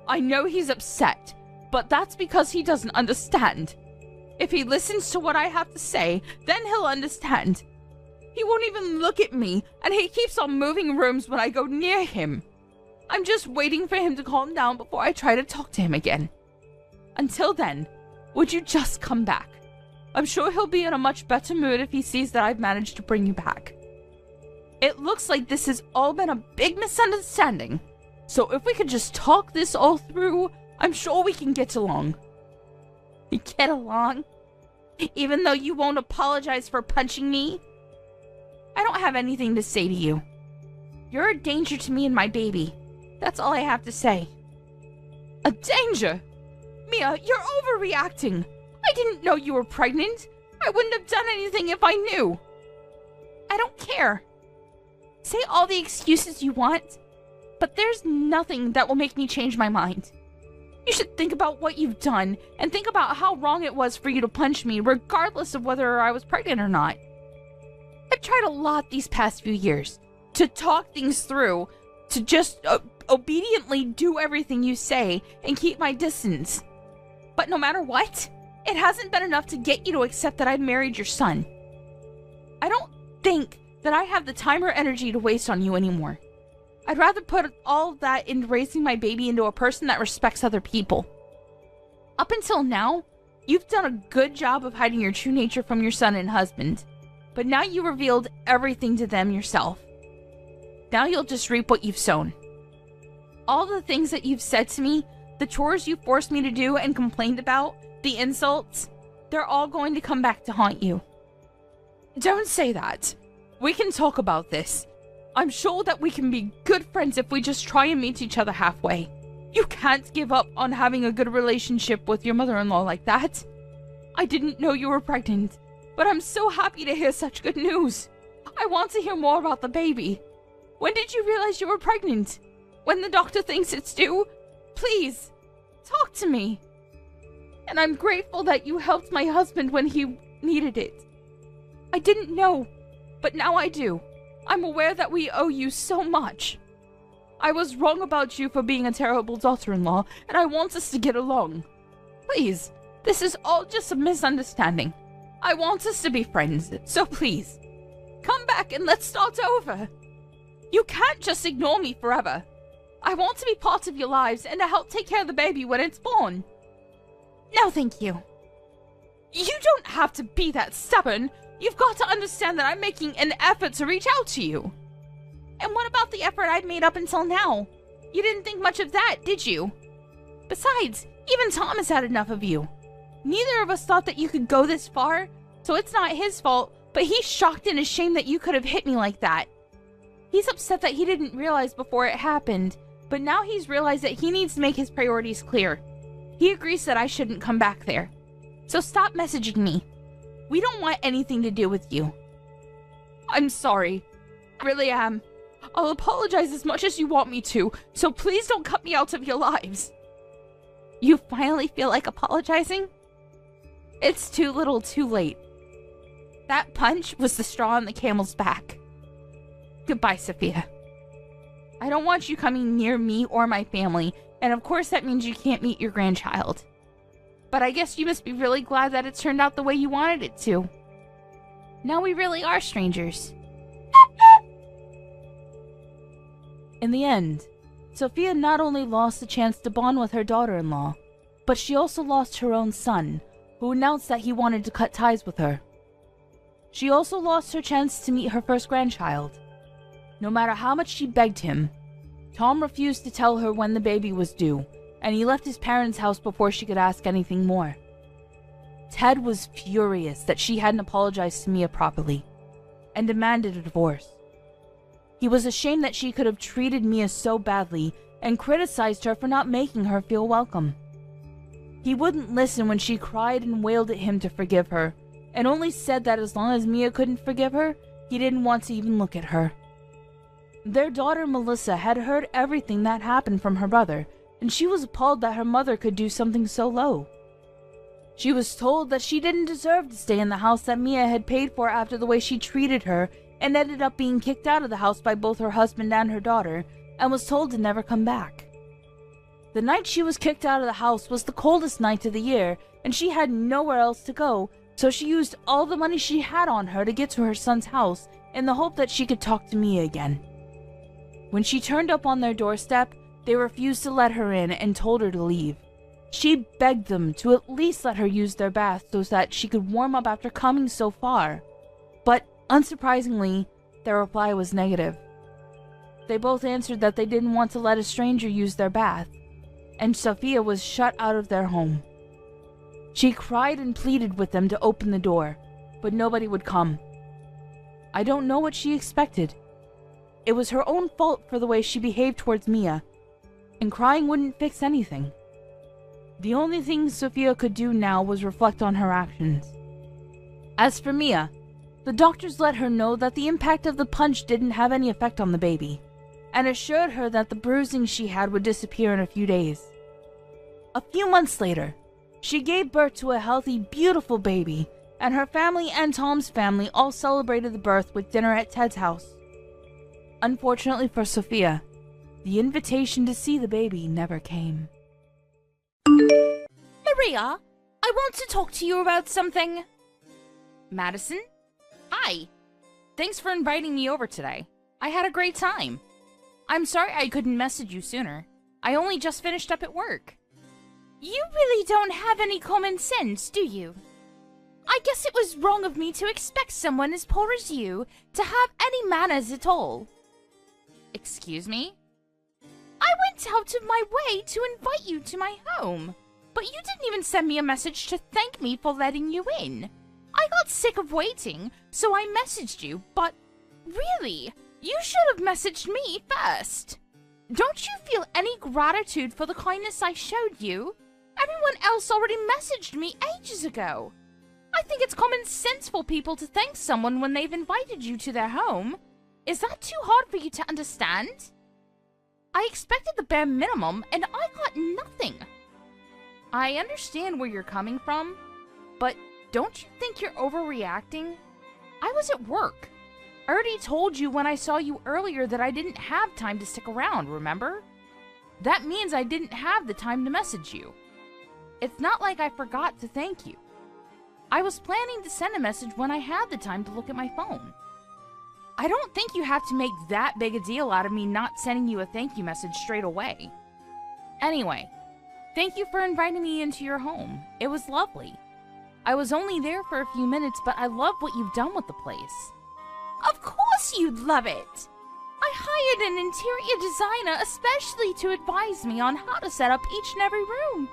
I know he's upset, but that's because he doesn't understand. If he listens to what I have to say, then he'll understand. He won't even look at me, and he keeps on moving rooms when I go near him. I'm just waiting for him to calm down before I try to talk to him again. Until then, would you just come back? I'm sure he'll be in a much better mood if he sees that I've managed to bring you back. It looks like this has all been a big misunderstanding, so if we could just talk this all through, I'm sure we can get along. Get along? Even though you won't apologize for punching me? I don't have anything to say to you. You're a danger to me and my baby. That's all I have to say. A danger? Mia, you're overreacting. I didn't know you were pregnant. I wouldn't have done anything if I knew. I don't care. Say all the excuses you want, but there's nothing that will make me change my mind. You should think about what you've done, and think about how wrong it was for you to punch me, regardless of whether I was pregnant or not. I've tried a lot these past few years to talk things through, to just obediently do everything you say and keep my distance. But no matter what, it hasn't been enough to get you to accept that I married your son. I don't think that I have the time or energy to waste on you anymore. I'd rather put all of that into raising my baby into a person that respects other people. Up until now, you've done a good job of hiding your true nature from your son and husband, but now you revealed everything to them yourself. Now you'll just reap what you've sown. All the things that you've said to me, the chores you forced me to do and complained about, the insults, they're all going to come back to haunt you. Don't say that. We can talk about this. I'm sure that we can be good friends if we just try and meet each other halfway. You can't give up on having a good relationship with your mother-in-law like that. I didn't know you were pregnant, but I'm so happy to hear such good news. I want to hear more about the baby. When did you realize you were pregnant? When the doctor thinks it's due? Please, talk to me. And I'm grateful that you helped my husband when he needed it. I didn't know, but now I do. I'm aware that we owe you so much. I was wrong about you for being a terrible daughter-in-law, and I want us to get along. Please, this is all just a misunderstanding. I want us to be friends, so please, come back and let's start over. You can't just ignore me forever. I want to be part of your lives and to help take care of the baby when it's born. No, thank you. You don't have to be that stubborn. You've got to understand that I'm making an effort to reach out to you. And what about the effort I'd made up until now? You didn't think much of that, did you? Besides, even Tom has had enough of you. Neither of us thought that you could go this far, so it's not his fault, but he's shocked and ashamed that you could have hit me like that. He's upset that he didn't realize before it happened But now he's realized that he needs to make his priorities clear. He agrees that I shouldn't come back there. So stop messaging me. We don't want anything to do with you. I'm sorry. I really am. I'll apologize as much as you want me to, so please don't cut me out of your lives. You finally feel like apologizing? It's too little too late. That punch was the straw on the camel's back. Goodbye, Sophia. I don't want you coming near me or my family, and of course that means you can't meet your grandchild. But I guess you must be really glad that it turned out the way you wanted it to. Now we really are strangers. In the end, Sophia not only lost the chance to bond with her daughter-in-law, but she also lost her own son, who announced that he wanted to cut ties with her. She also lost her chance to meet her first grandchild. No matter how much she begged him, Tom refused to tell her when the baby was due, and he left his parents' house before she could ask anything more. Ted was furious that she hadn't apologized to Mia properly, and demanded a divorce. He was ashamed that she could have treated Mia so badly and criticized her for not making her feel welcome. He wouldn't listen when she cried and wailed at him to forgive her, and only said that as long as Mia couldn't forgive her, he didn't want to even look at her. Their daughter Melissa had heard everything that happened from her brother, and she was appalled that her mother could do something so low. She was told that she didn't deserve to stay in the house that Mia had paid for after the way she treated her, and ended up being kicked out of the house by both her husband and her daughter, and was told to never come back. The night she was kicked out of the house was the coldest night of the year, and she had nowhere else to go, so she used all the money she had on her to get to her son's house in the hope that she could talk to Mia again. When she turned up on their doorstep, they refused to let her in and told her to leave. She begged them to at least let her use their bath so that she could warm up after coming so far. But, unsurprisingly, their reply was negative. They both answered that they didn't want to let a stranger use their bath, and Sophia was shut out of their home. She cried and pleaded with them to open the door, but nobody would come. I don't know what she expected. It was her own fault for the way she behaved towards Mia, and crying wouldn't fix anything. The only thing Sophia could do now was reflect on her actions. As for Mia, the doctors let her know that the impact of the punch didn't have any effect on the baby, and assured her that the bruising she had would disappear in a few days. A few months later, she gave birth to a healthy, beautiful baby, and her family and Tom's family all celebrated the birth with dinner at Ted's house. Unfortunately for Sophia, the invitation to see the baby never came. Maria, I want to talk to you about something. Madison? Hi. Thanks for inviting me over today. I had a great time. I'm sorry I couldn't message you sooner. I only just finished up at work. You really don't have any common sense, do you? I guess it was wrong of me to expect someone as poor as you to have any manners at all. Excuse me? I went out of my way to invite you to my home, but you didn't even send me a message to thank me for letting you in. I got sick of waiting, so I messaged you, but really, you should have messaged me first. Don't you feel any gratitude for the kindness I showed you? Everyone else already messaged me ages ago. I think it's common sense for people to thank someone when they've invited you to their home. Is that too hard for you to understand? I expected the bare minimum, and I got nothing. I understand where you're coming from, but don't you think you're overreacting? I was at work. I already told you when I saw you earlier that I didn't have time to stick around, remember? That means I didn't have the time to message you. It's not like I forgot to thank you. I was planning to send a message when I had the time to look at my phone. I don't think you have to make that big a deal out of me not sending you a thank you message straight away. Anyway, thank you for inviting me into your home. It was lovely. I was only there for a few minutes, but I love what you've done with the place. Of course you'd love it! I hired an interior designer especially to advise me on how to set up each and every room.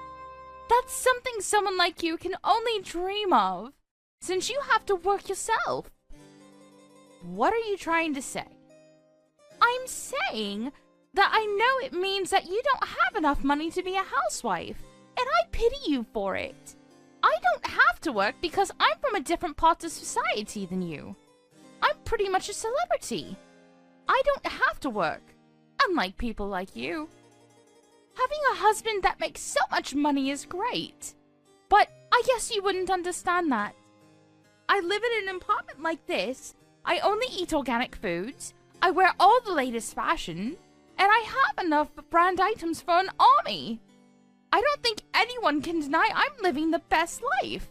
That's something someone like you can only dream of, since you have to work yourself. What are you trying to say? I'm saying that I know it means that you don't have enough money to be a housewife, and I pity you for it. I don't have to work because I'm from a different part of society than you. I'm pretty much a celebrity. I don't have to work, unlike people like you. Having a husband that makes so much money is great, but I guess you wouldn't understand that. I live in an apartment like this, I only eat organic foods, I wear all the latest fashion, and I have enough brand items for an army. I don't think anyone can deny I'm living the best life.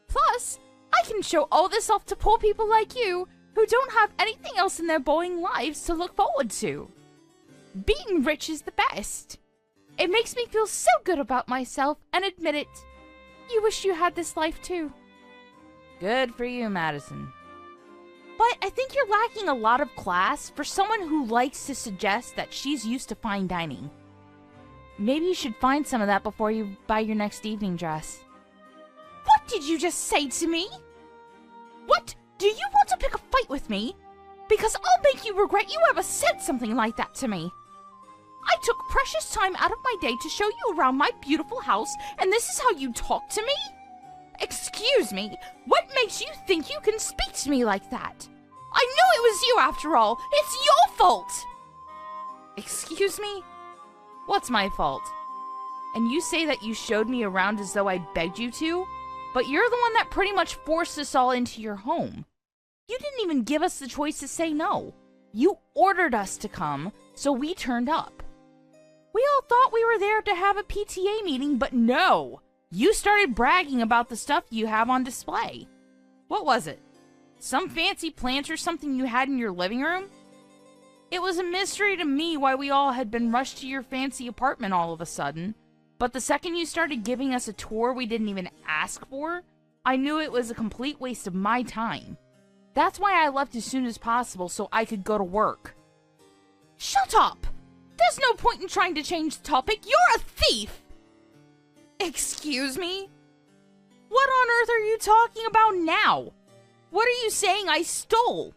Plus, I can show all this off to poor people like you who don't have anything else in their boring lives to look forward to. Being rich is the best. It makes me feel so good about myself and admit it. You wish you had this life too. Good for you, Madison. But I think you're lacking a lot of class for someone who likes to suggest that she's used to fine dining. Maybe you should find some of that before you buy your next evening dress. What did you just say to me? What? Do you want to pick a fight with me? Because I'll make you regret you ever said something like that to me. I took precious time out of my day to show you around my beautiful house, and this is how you talk to me? Excuse me, what makes you think you can speak to me like that? I knew it was you after all. It's your fault. Excuse me? What's my fault? And you say that you showed me around as though I begged you to? But you're the one that pretty much forced us all into your home. You didn't even give us the choice to say no. You ordered us to come, so we turned up. We all thought we were there to have a PTA meeting, but no! You started bragging about the stuff you have on display. What was it? Some fancy plant or something you had in your living room? It was a mystery to me why we all had been rushed to your fancy apartment all of a sudden, but the second you started giving us a tour we didn't even ask for, I knew it was a complete waste of my time. That's why I left as soon as possible so I could go to work. Shut up! There's no point in trying to change the topic. You're a thief! Excuse me? What on earth are you talking about now? What are you saying I stole?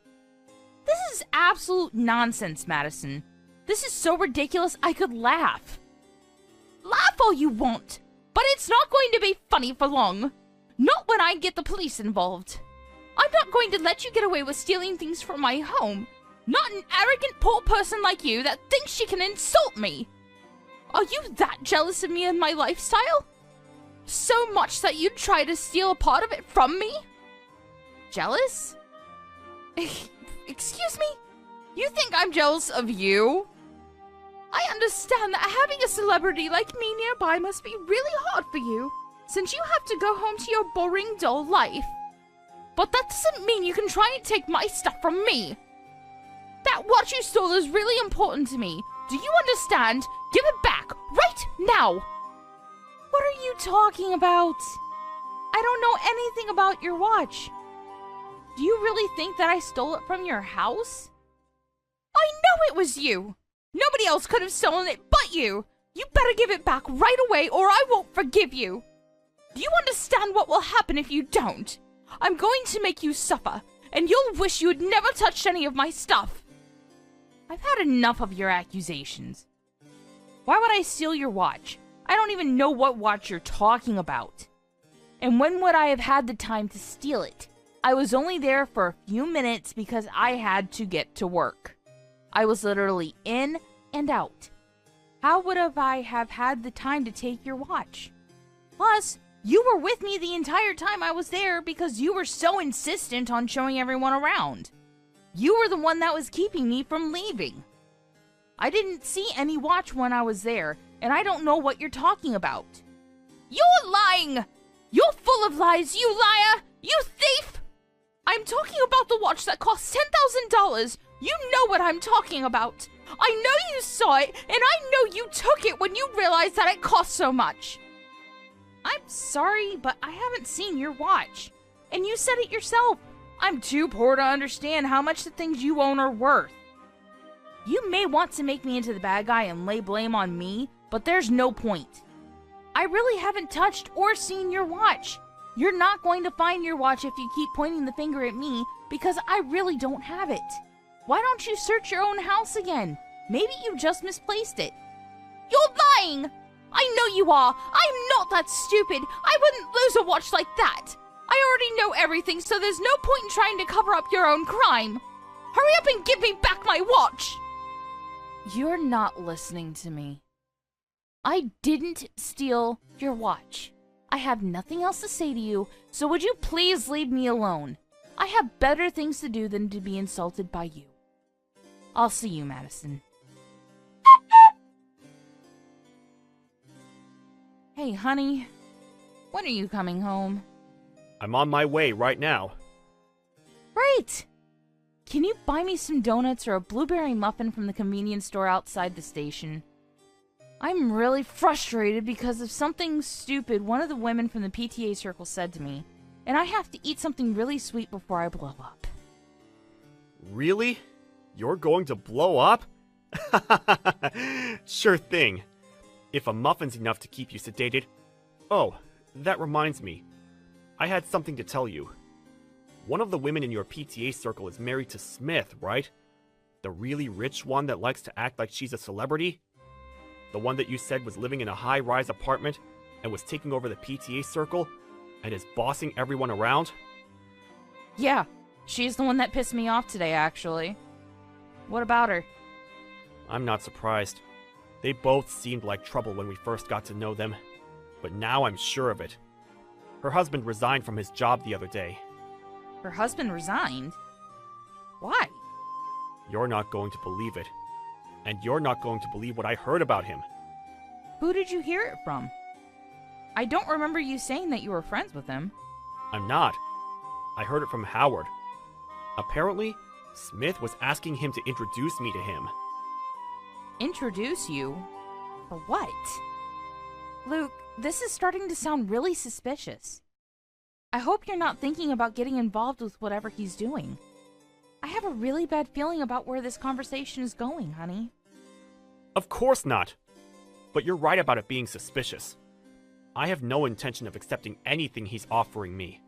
This is absolute nonsense, Madison. This is so ridiculous I could laugh. Laugh all you want, but it's not going to be funny for long. Not when I get the police involved. I'm not going to let you get away with stealing things from my home. Not an arrogant poor person like you that thinks she can insult me. Are you that jealous of me and my lifestyle? So much that you'd try to steal a part of it from me? Jealous? Excuse me? You think I'm jealous of you? I understand that having a celebrity like me nearby must be really hard for you, since you have to go home to your boring, dull life. But that doesn't mean you can try and take my stuff from me. That watch you stole is really important to me. Do you understand? Give it back, right now! What are you talking about? I don't know anything about your watch. Do you really think that I stole it from your house? I know it was you! Nobody else could have stolen it but you! You better give it back right away or I won't forgive you! Do you understand what will happen if you don't? I'm going to make you suffer, and you'll wish you had never touched any of my stuff! I've had enough of your accusations. Why would I steal your watch? I don't even know what watch you're talking about. And when would I have had the time to steal it? I was only there for a few minutes because I had to get to work. I was literally in and out. How would I have had the time to take your watch? Plus, you were with me the entire time I was there because you were so insistent on showing everyone around. You were the one that was keeping me from leaving. I didn't see any watch when I was there, and I don't know what you're talking about. You're lying! You're full of lies, you liar! You thief! I'm talking about the watch that cost $10,000. You know what I'm talking about. I know you saw it, and I know you took it when you realized that it cost so much. I'm sorry, but I haven't seen your watch. And you said it yourself. I'm too poor to understand how much the things you own are worth. You may want to make me into the bad guy and lay blame on me, but there's no point. I really haven't touched or seen your watch. You're not going to find your watch if you keep pointing the finger at me, because I really don't have it. Why don't you search your own house again? Maybe you just misplaced it. You're lying! I know you are! I'm not that stupid! I wouldn't lose a watch like that! I already know everything, so there's no point in trying to cover up your own crime! Hurry up and give me back my watch! You're not listening to me. I didn't steal your watch. I have nothing else to say to you, so would you please leave me alone? I have better things to do than to be insulted by you. I'll see you, Madison. Hey, honey. When are you coming home? I'm on my way right now. Great! Can you buy me some donuts or a blueberry muffin from the convenience store outside the station? I'm really frustrated because of something stupid one of the women from the PTA circle said to me, and I have to eat something really sweet before I blow up. Really? You're going to blow up? Sure thing. If a muffin's enough to keep you sedated... Oh, that reminds me. I had something to tell you. One of the women in your PTA circle is married to Smith, right? The really rich one that likes to act like she's a celebrity? The one that you said was living in a high-rise apartment and was taking over the PTA circle and is bossing everyone around? Yeah, she's the one that pissed me off today, actually. What about her? I'm not surprised. They both seemed like trouble when we first got to know them, but now I'm sure of it. Her husband resigned from his job the other day. Her husband resigned? Why? You're not going to believe it. And you're not going to believe what I heard about him. Who did you hear it from? I don't remember you saying that you were friends with him. I'm not. I heard it from Howard. Apparently, Smith was asking him to introduce me to him. Introduce you? For what? Luke, this is starting to sound really suspicious. I hope you're not thinking about getting involved with whatever he's doing. I have a really bad feeling about where this conversation is going, honey. Of course not. But you're right about it being suspicious. I have no intention of accepting anything he's offering me.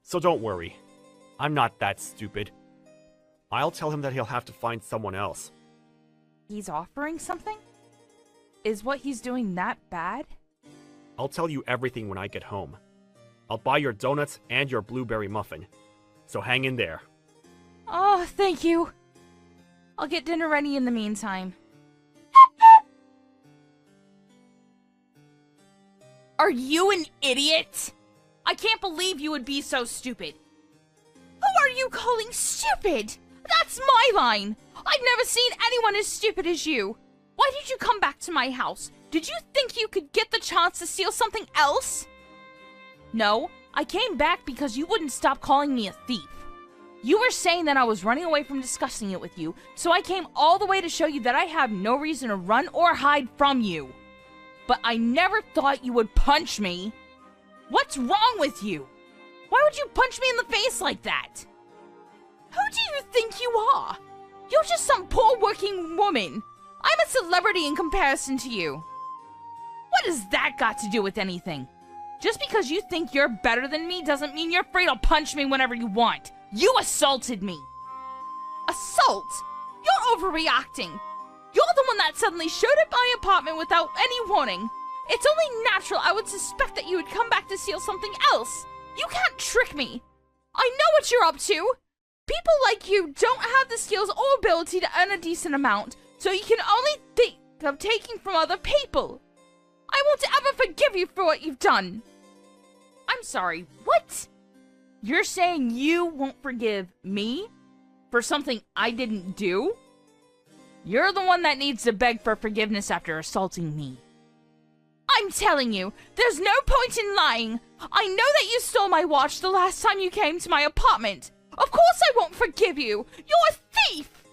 So don't worry. I'm not that stupid. I'll tell him that he'll have to find someone else. He's offering something? Is what he's doing that bad? I'll tell you everything when I get home. I'll buy your donuts and your blueberry muffin. So hang in there. Oh, thank you. I'll get dinner ready in the meantime. Are you an idiot? I can't believe you would be so stupid. Who are you calling stupid? That's my line. I've never seen anyone as stupid as you. Why did you come back to my house? Did you think you could get the chance to steal something else? No, I came back because you wouldn't stop calling me a thief. You were saying that I was running away from discussing it with you, so I came all the way to show you that I have no reason to run or hide from you. But I never thought you would punch me. What's wrong with you? Why would you punch me in the face like that? Who do you think you are? You're just some poor working woman. I'm a celebrity in comparison to you. What has that got to do with anything? Just because you think you're better than me doesn't mean you're free to punch me whenever you want. You assaulted me. Assault? You're overreacting. You're the one that suddenly showed up at my apartment without any warning. It's only natural I would suspect that you would come back to steal something else. You can't trick me. I know what you're up to. People like you don't have the skills or ability to earn a decent amount, so you can only think of taking from other people. I won't ever forgive you for what you've done. I'm sorry, what? You're saying you won't forgive me for something I didn't do? You're the one that needs to beg for forgiveness after assaulting me. I'm telling you, there's no point in lying. I know that you stole my watch the last time you came to my apartment. Of course I won't forgive you. You're a thief.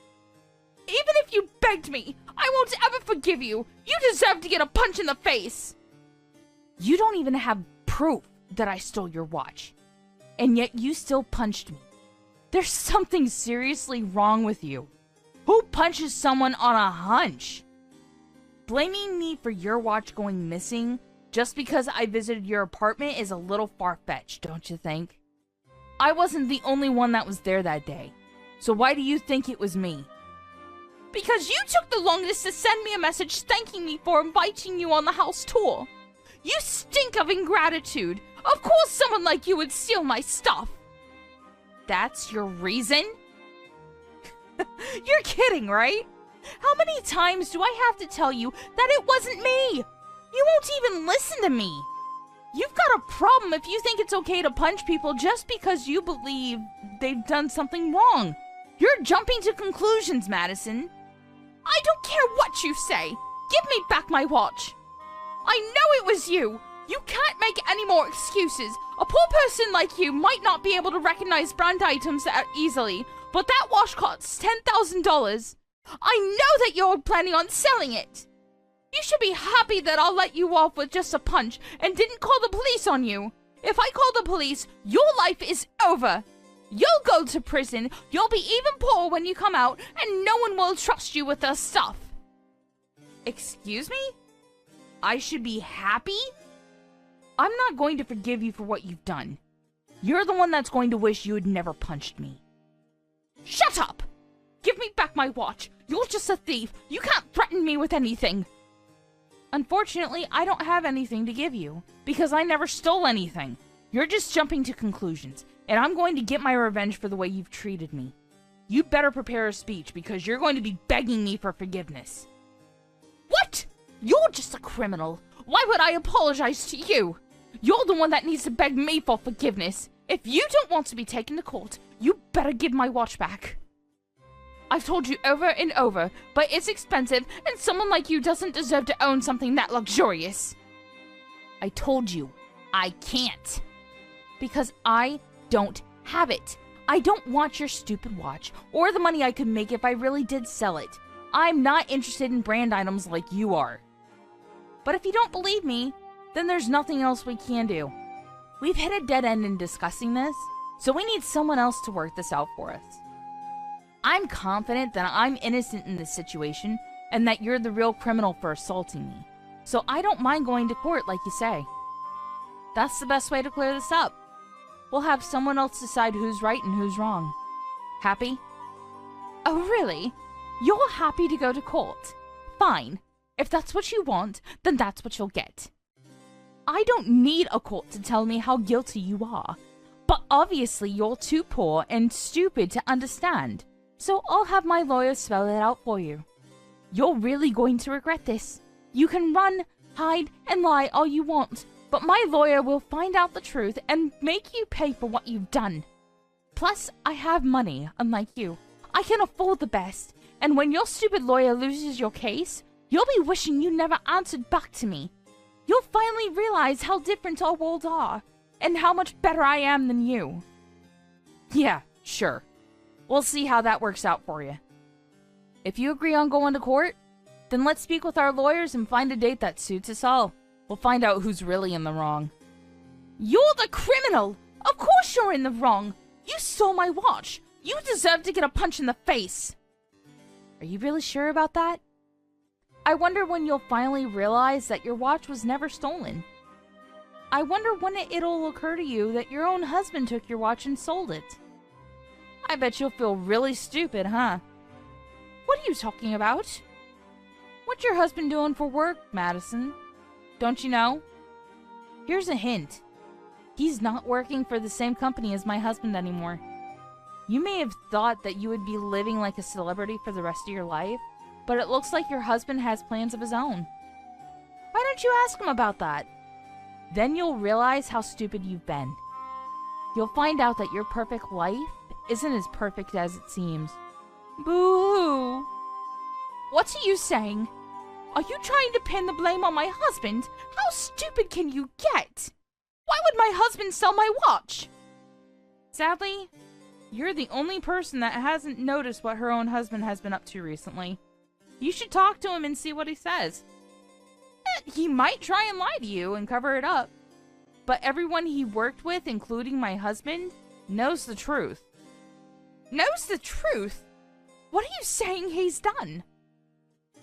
Even if you begged me, I won't ever forgive you. You deserve to get a punch in the face. You don't even have proof that I stole your watch. And yet you still punched me. There's something seriously wrong with you. Who punches someone on a hunch? Blaming me for your watch going missing just because I visited your apartment is a little far-fetched, don't you think? I wasn't the only one that was there that day. So why do you think it was me? Because you took the longest to send me a message thanking me for inviting you on the house tour. You stink of ingratitude. Of course someone like you would steal my stuff. That's your reason? You're kidding, right? How many times do I have to tell you that it wasn't me? You won't even listen to me. You've got a problem if you think it's okay to punch people just because you believe they've done something wrong. You're jumping to conclusions, Madison. I don't care what you say. Give me back my watch. I know it was you. You can't make any more excuses. A poor person like you might not be able to recognize brand items that easily, but that watch costs $10,000. I know that you're planning on selling it. You should be happy that I'll let you off with just a punch and didn't call the police on you. If I call the police, your life is over. You'll go to prison, you'll be even poorer when you come out, and no one will trust you with their stuff. Excuse me? I should be happy? I'm not going to forgive you for what you've done. You're the one that's going to wish you had never punched me. Shut up! Give me back my watch. You're just a thief. You can't threaten me with anything. Unfortunately, I don't have anything to give you, because I never stole anything. You're just jumping to conclusions, and I'm going to get my revenge for the way you've treated me. You better prepare a speech, because you're going to be begging me for forgiveness. What? You're just a criminal. Why would I apologize to you? You're the one that needs to beg me for forgiveness. If you don't want to be taken to court, you better give my watch back. I've told you over and over, but it's expensive, and someone like you doesn't deserve to own something that luxurious. I told you, I can't. Because I don't have it. I don't want your stupid watch, or the money I could make if I really did sell it. I'm not interested in brand items like you are. But if you don't believe me, then there's nothing else we can do. We've hit a dead end in discussing this, so we need someone else to work this out for us. I'm confident that I'm innocent in this situation, and that you're the real criminal for assaulting me. So I don't mind going to court like you say. That's the best way to clear this up. We'll have someone else decide who's right and who's wrong. Happy? Oh, really? You're happy to go to court? Fine. If that's what you want, then that's what you'll get. I don't need a court to tell me how guilty you are. But obviously you're too poor and stupid to understand. So I'll have my lawyer spell it out for you. You're really going to regret this. You can run, hide, and lie all you want, but my lawyer will find out the truth and make you pay for what you've done. Plus, I have money, unlike you. I can afford the best, and when your stupid lawyer loses your case, you'll be wishing you never answered back to me. You'll finally realize how different our worlds are, and how much better I am than you. Yeah, sure. We'll see how that works out for you. If you agree on going to court, then let's speak with our lawyers and find a date that suits us all. We'll find out who's really in the wrong. You're the criminal! Of course you're in the wrong! You stole my watch! You deserve to get a punch in the face! Are you really sure about that? I wonder when you'll finally realize that your watch was never stolen. I wonder when it'll occur to you that your own husband took your watch and sold it. I bet you'll feel really stupid, huh? What are you talking about? What's your husband doing for work, Madison? Don't you know? Here's a hint. He's not working for the same company as my husband anymore. You may have thought that you would be living like a celebrity for the rest of your life, but it looks like your husband has plans of his own. Why don't you ask him about that? Then you'll realize how stupid you've been. You'll find out that your perfect life isn't as perfect as it seems. Boo-hoo! What are you saying? Are you trying to pin the blame on my husband? How stupid can you get? Why would my husband sell my watch? Sadly, you're the only person that hasn't noticed what her own husband has been up to recently. You should talk to him and see what he says. He might try and lie to you and cover it up. But everyone he worked with, including my husband, knows the truth. Knows the truth? What are you saying he's done?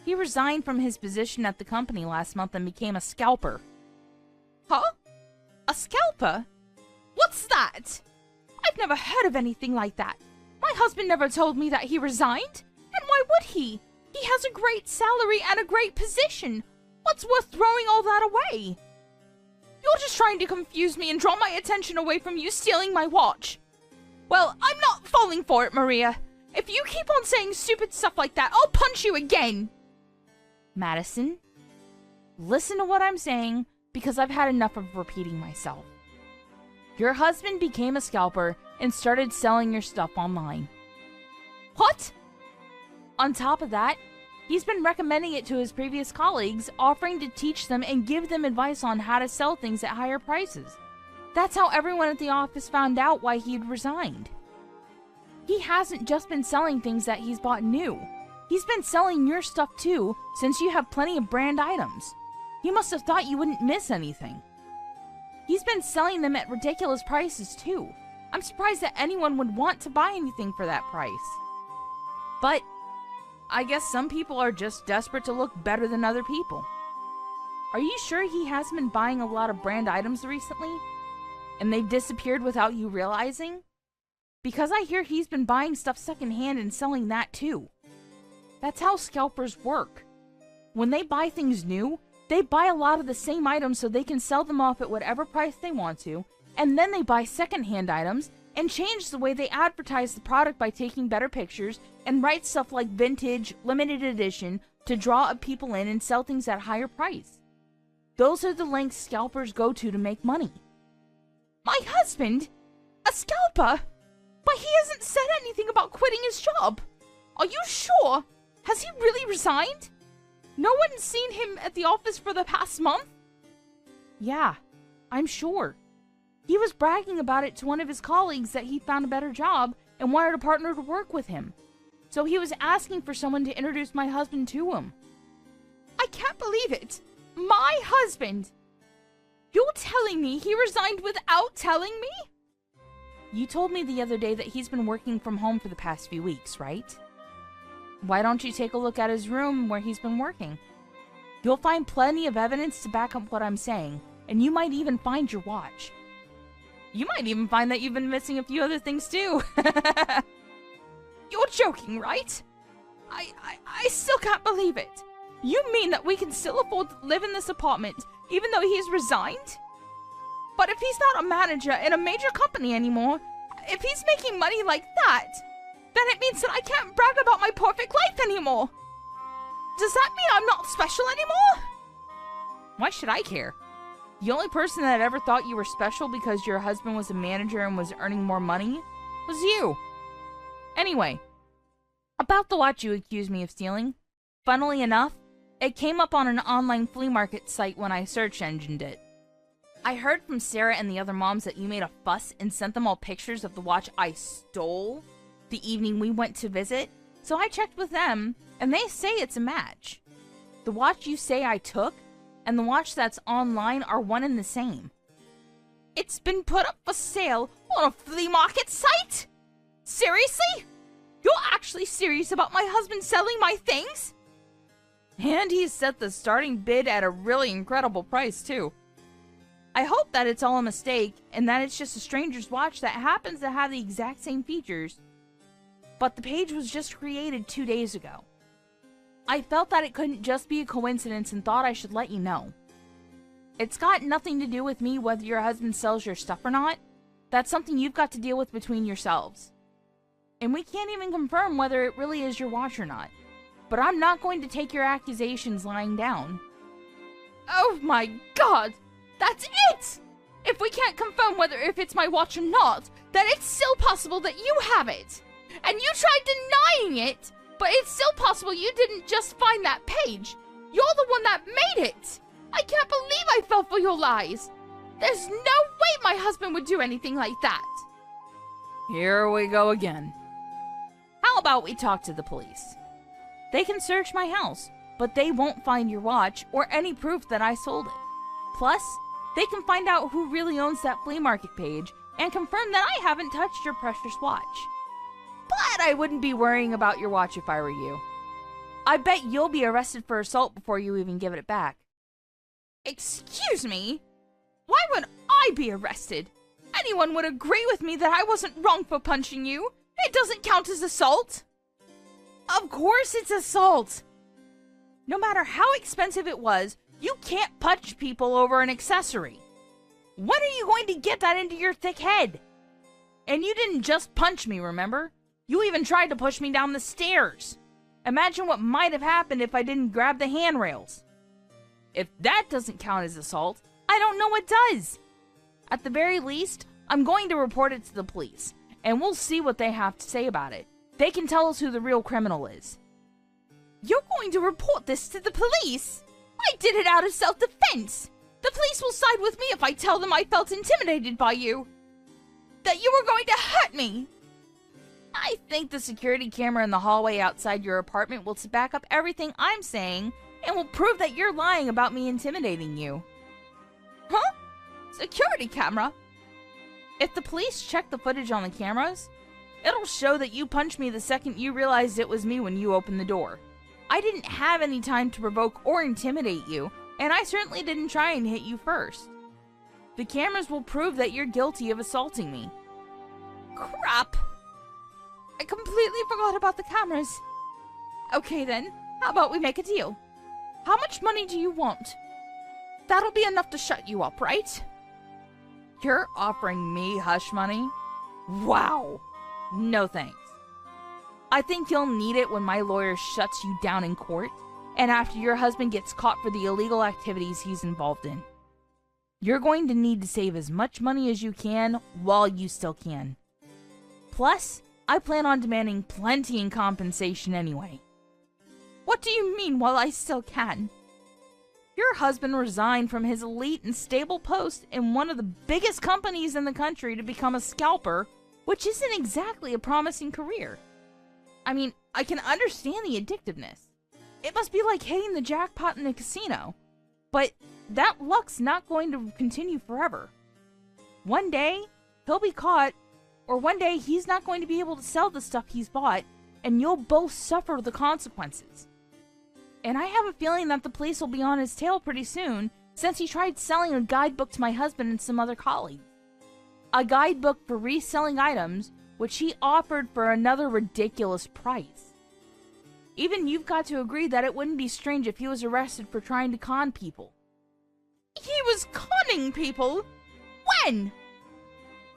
He resigned from his position at the company last month and became a scalper. Huh? A scalper? What's that? I've never heard of anything like that. My husband never told me that he resigned. And why would he? He has a great salary and a great position. What's worth throwing all that away? You're just trying to confuse me and draw my attention away from you stealing my watch. Well, I'm not falling for it, Maria. If you keep on saying stupid stuff like that, I'll punch you again. Madison, listen to what I'm saying, because I've had enough of repeating myself. Your husband became a scalper and started selling your stuff online. What? On top of that, he's been recommending it to his previous colleagues, offering to teach them and give them advice on how to sell things at higher prices. That's how everyone at the office found out why he'd resigned. He hasn't just been selling things that he's bought new. He's been selling your stuff too, since you have plenty of brand items. He must have thought you wouldn't miss anything. He's been selling them at ridiculous prices too. I'm surprised that anyone would want to buy anything for that price. But I guess some people are just desperate to look better than other people. Are you sure he hasn't been buying a lot of brand items recently? And they've disappeared without you realizing? Because I hear he's been buying stuff secondhand and selling that too. That's how scalpers work. When they buy things new, they buy a lot of the same items so they can sell them off at whatever price they want to, and then they buy secondhand items and change the way they advertise the product by taking better pictures and write stuff like vintage, limited edition to draw up people in and sell things at a higher price. Those are the lengths scalpers go to make money. My husband? A scalper? But he hasn't said anything about quitting his job. Are you sure? Has he really resigned? No one's seen him at the office for the past month? Yeah, I'm sure. He was bragging about it to one of his colleagues that he found a better job and wanted a partner to work with him. So he was asking for someone to introduce my husband to him. I can't believe it. My husband! You're telling me he resigned without telling me? You told me the other day that he's been working from home for the past few weeks, right? Why don't you take a look at his room where he's been working? You'll find plenty of evidence to back up what I'm saying, and you might even find your watch. You might even find that you've been missing a few other things too. You're joking, right? I still can't believe it. You mean that we can still afford to live in this apartment even though he's resigned? But if he's not a manager in a major company anymore, if he's making money like that, then it means that I can't brag about my perfect life anymore. Does that mean I'm not special anymore? Why should I care? The only person that ever thought you were special because your husband was a manager and was earning more money was you. Anyway, about the watch you accused me of stealing. Funnily enough, it came up on an online flea market site when I search engined it. I heard from Sarah and the other moms that you made a fuss and sent them all pictures of the watch I stole the evening we went to visit, so I checked with them, and they say it's a match. The watch you say I took and the watch that's online are one and the same. It's been put up for sale on a flea market site? Seriously? You're actually serious about my husband selling my things? And he's set the starting bid at a really incredible price, too. I hope that it's all a mistake, and that it's just a stranger's watch that happens to have the exact same features. But the page was just created 2 days ago. I felt that it couldn't just be a coincidence and thought I should let you know. It's got nothing to do with me whether your husband sells your stuff or not. That's something you've got to deal with between yourselves. And we can't even confirm whether it really is your watch or not. But I'm not going to take your accusations lying down. Oh my god! That's it! If we can't confirm whether if it's my watch or not, then it's still possible that you have it! And you tried denying it, but it's still possible you didn't just find that page. You're the one that made it! I can't believe I fell for your lies! There's no way my husband would do anything like that! Here we go again. How about we talk to the police? They can search my house, but they won't find your watch or any proof that I sold it. Plus, they can find out who really owns that flea market page and confirm that I haven't touched your precious watch. But I wouldn't be worrying about your watch if I were you. I bet you'll be arrested for assault before you even give it back. Excuse me? Why would I be arrested? Anyone would agree with me that I wasn't wrong for punching you. It doesn't count as assault. Of course it's assault. No matter how expensive it was, you can't punch people over an accessory. When are you going to get that into your thick head? And you didn't just punch me, remember? You even tried to push me down the stairs. Imagine what might have happened if I didn't grab the handrails. If that doesn't count as assault, I don't know what does. At the very least, I'm going to report it to the police, and we'll see what they have to say about it. They can tell us who the real criminal is. You're going to report this to the police? I did it out of self-defense. The police will side with me if I tell them I felt intimidated by you. That you were going to hurt me. I think the security camera in the hallway outside your apartment will back up everything I'm saying and will prove that you're lying about me intimidating you. Huh? Security camera? If the police check the footage on the cameras, it'll show that you punched me the second you realized it was me when you opened the door. I didn't have any time to provoke or intimidate you, and I certainly didn't try and hit you first. The cameras will prove that you're guilty of assaulting me. Crap! I completely forgot about the cameras. Okay then, how about we make a deal? How much money do you want? That'll be enough to shut you up, right? You're offering me hush money? Wow! No thanks. I think you'll need it when my lawyer shuts you down in court, and after your husband gets caught for the illegal activities he's involved in. You're going to need to save as much money as you can while you still can. Plus, I plan on demanding plenty in compensation anyway. What do you mean while I still can? Your husband resigned from his elite and stable post in one of the biggest companies in the country to become a scalper, which isn't exactly a promising career. I mean, I can understand the addictiveness. It must be like hitting the jackpot in a casino. But that luck's not going to continue forever. One day, he'll be caught, or one day he's not going to be able to sell the stuff he's bought, and you'll both suffer the consequences. And I have a feeling that the police will be on his tail pretty soon, since he tried selling a guidebook to my husband and some other colleagues. A guidebook for reselling items, which he offered for another ridiculous price. Even you've got to agree that it wouldn't be strange if he was arrested for trying to con people. He was conning people? When?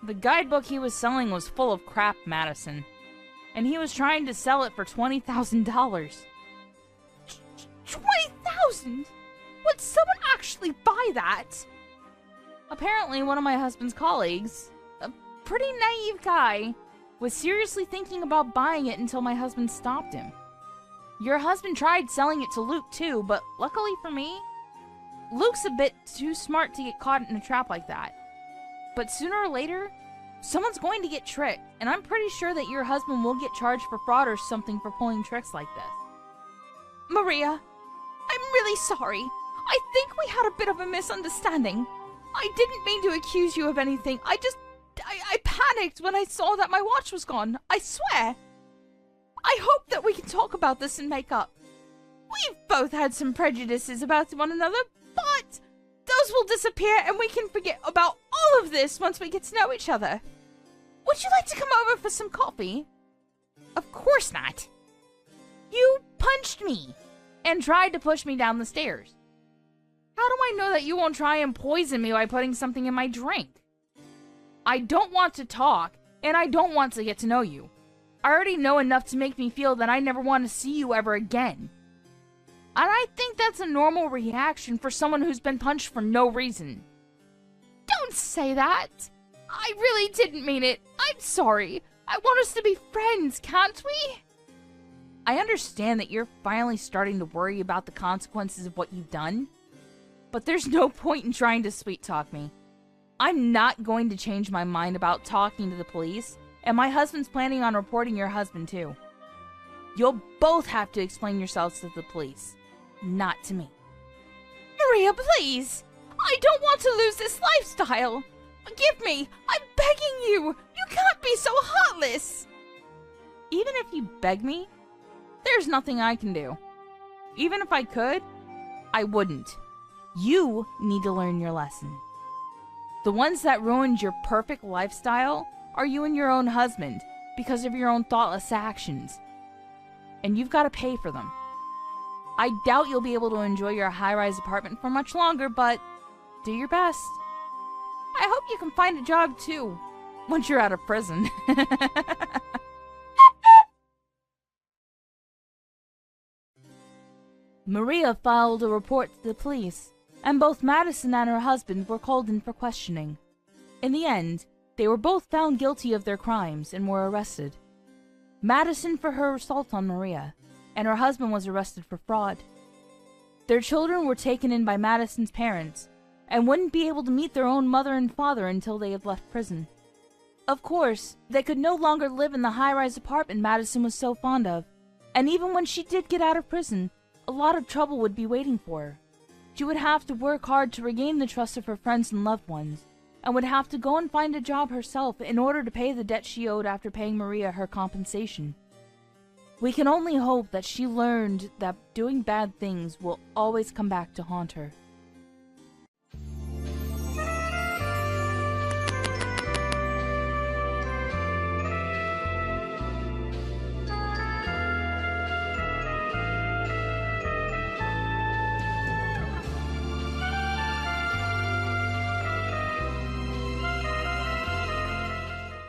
The guidebook he was selling was full of crap, Madison. And he was trying to sell it for $20,000. $20,000? Would someone actually buy that? Apparently, one of my husband's colleagues, a pretty naive guy, was seriously thinking about buying it until my husband stopped him. Your husband tried selling it to Luke too, but luckily for me, Luke's a bit too smart to get caught in a trap like that. But sooner or later, someone's going to get tricked, and I'm pretty sure that your husband will get charged for fraud or something for pulling tricks like this. Maria, I'm really sorry. I think we had a bit of a misunderstanding. I didn't mean to accuse you of anything. I panicked when I saw that my watch was gone. I swear. I hope that we can talk about this and make up. We've both had some prejudices about one another, but those will disappear and we can forget about all of this once we get to know each other. Would you like to come over for some coffee? Of course not. You punched me and tried to push me down the stairs. How do I know that you won't try and poison me by putting something in my drink? I don't want to talk, and I don't want to get to know you. I already know enough to make me feel that I never want to see you ever again. And I think that's a normal reaction for someone who's been punched for no reason. Don't say that. I really didn't mean it. I'm sorry. I want us to be friends, can't we? I understand that you're finally starting to worry about the consequences of what you've done, but there's no point in trying to sweet talk me. I'm not going to change my mind about talking to the police, and my husband's planning on reporting your husband too. You'll both have to explain yourselves to the police, not to me. Maria, please! I don't want to lose this lifestyle! Forgive me! I'm begging you! You can't be so heartless! Even if you beg me, there's nothing I can do. Even if I could, I wouldn't. You need to learn your lesson. The ones that ruined your perfect lifestyle are you and your own husband because of your own thoughtless actions. And you've got to pay for them. I doubt you'll be able to enjoy your high-rise apartment for much longer, but do your best. I hope you can find a job too, once you're out of prison. Maria filed a report to the police, and both Madison and her husband were called in for questioning. In the end, they were both found guilty of their crimes and were arrested. Madison for her assault on Maria, and her husband was arrested for fraud. Their children were taken in by Madison's parents, and wouldn't be able to meet their own mother and father until they had left prison. Of course, they could no longer live in the high-rise apartment Madison was so fond of, and even when she did get out of prison, a lot of trouble would be waiting for her. She would have to work hard to regain the trust of her friends and loved ones, and would have to go and find a job herself in order to pay the debt she owed after paying Maria her compensation. We can only hope that she learned that doing bad things will always come back to haunt her.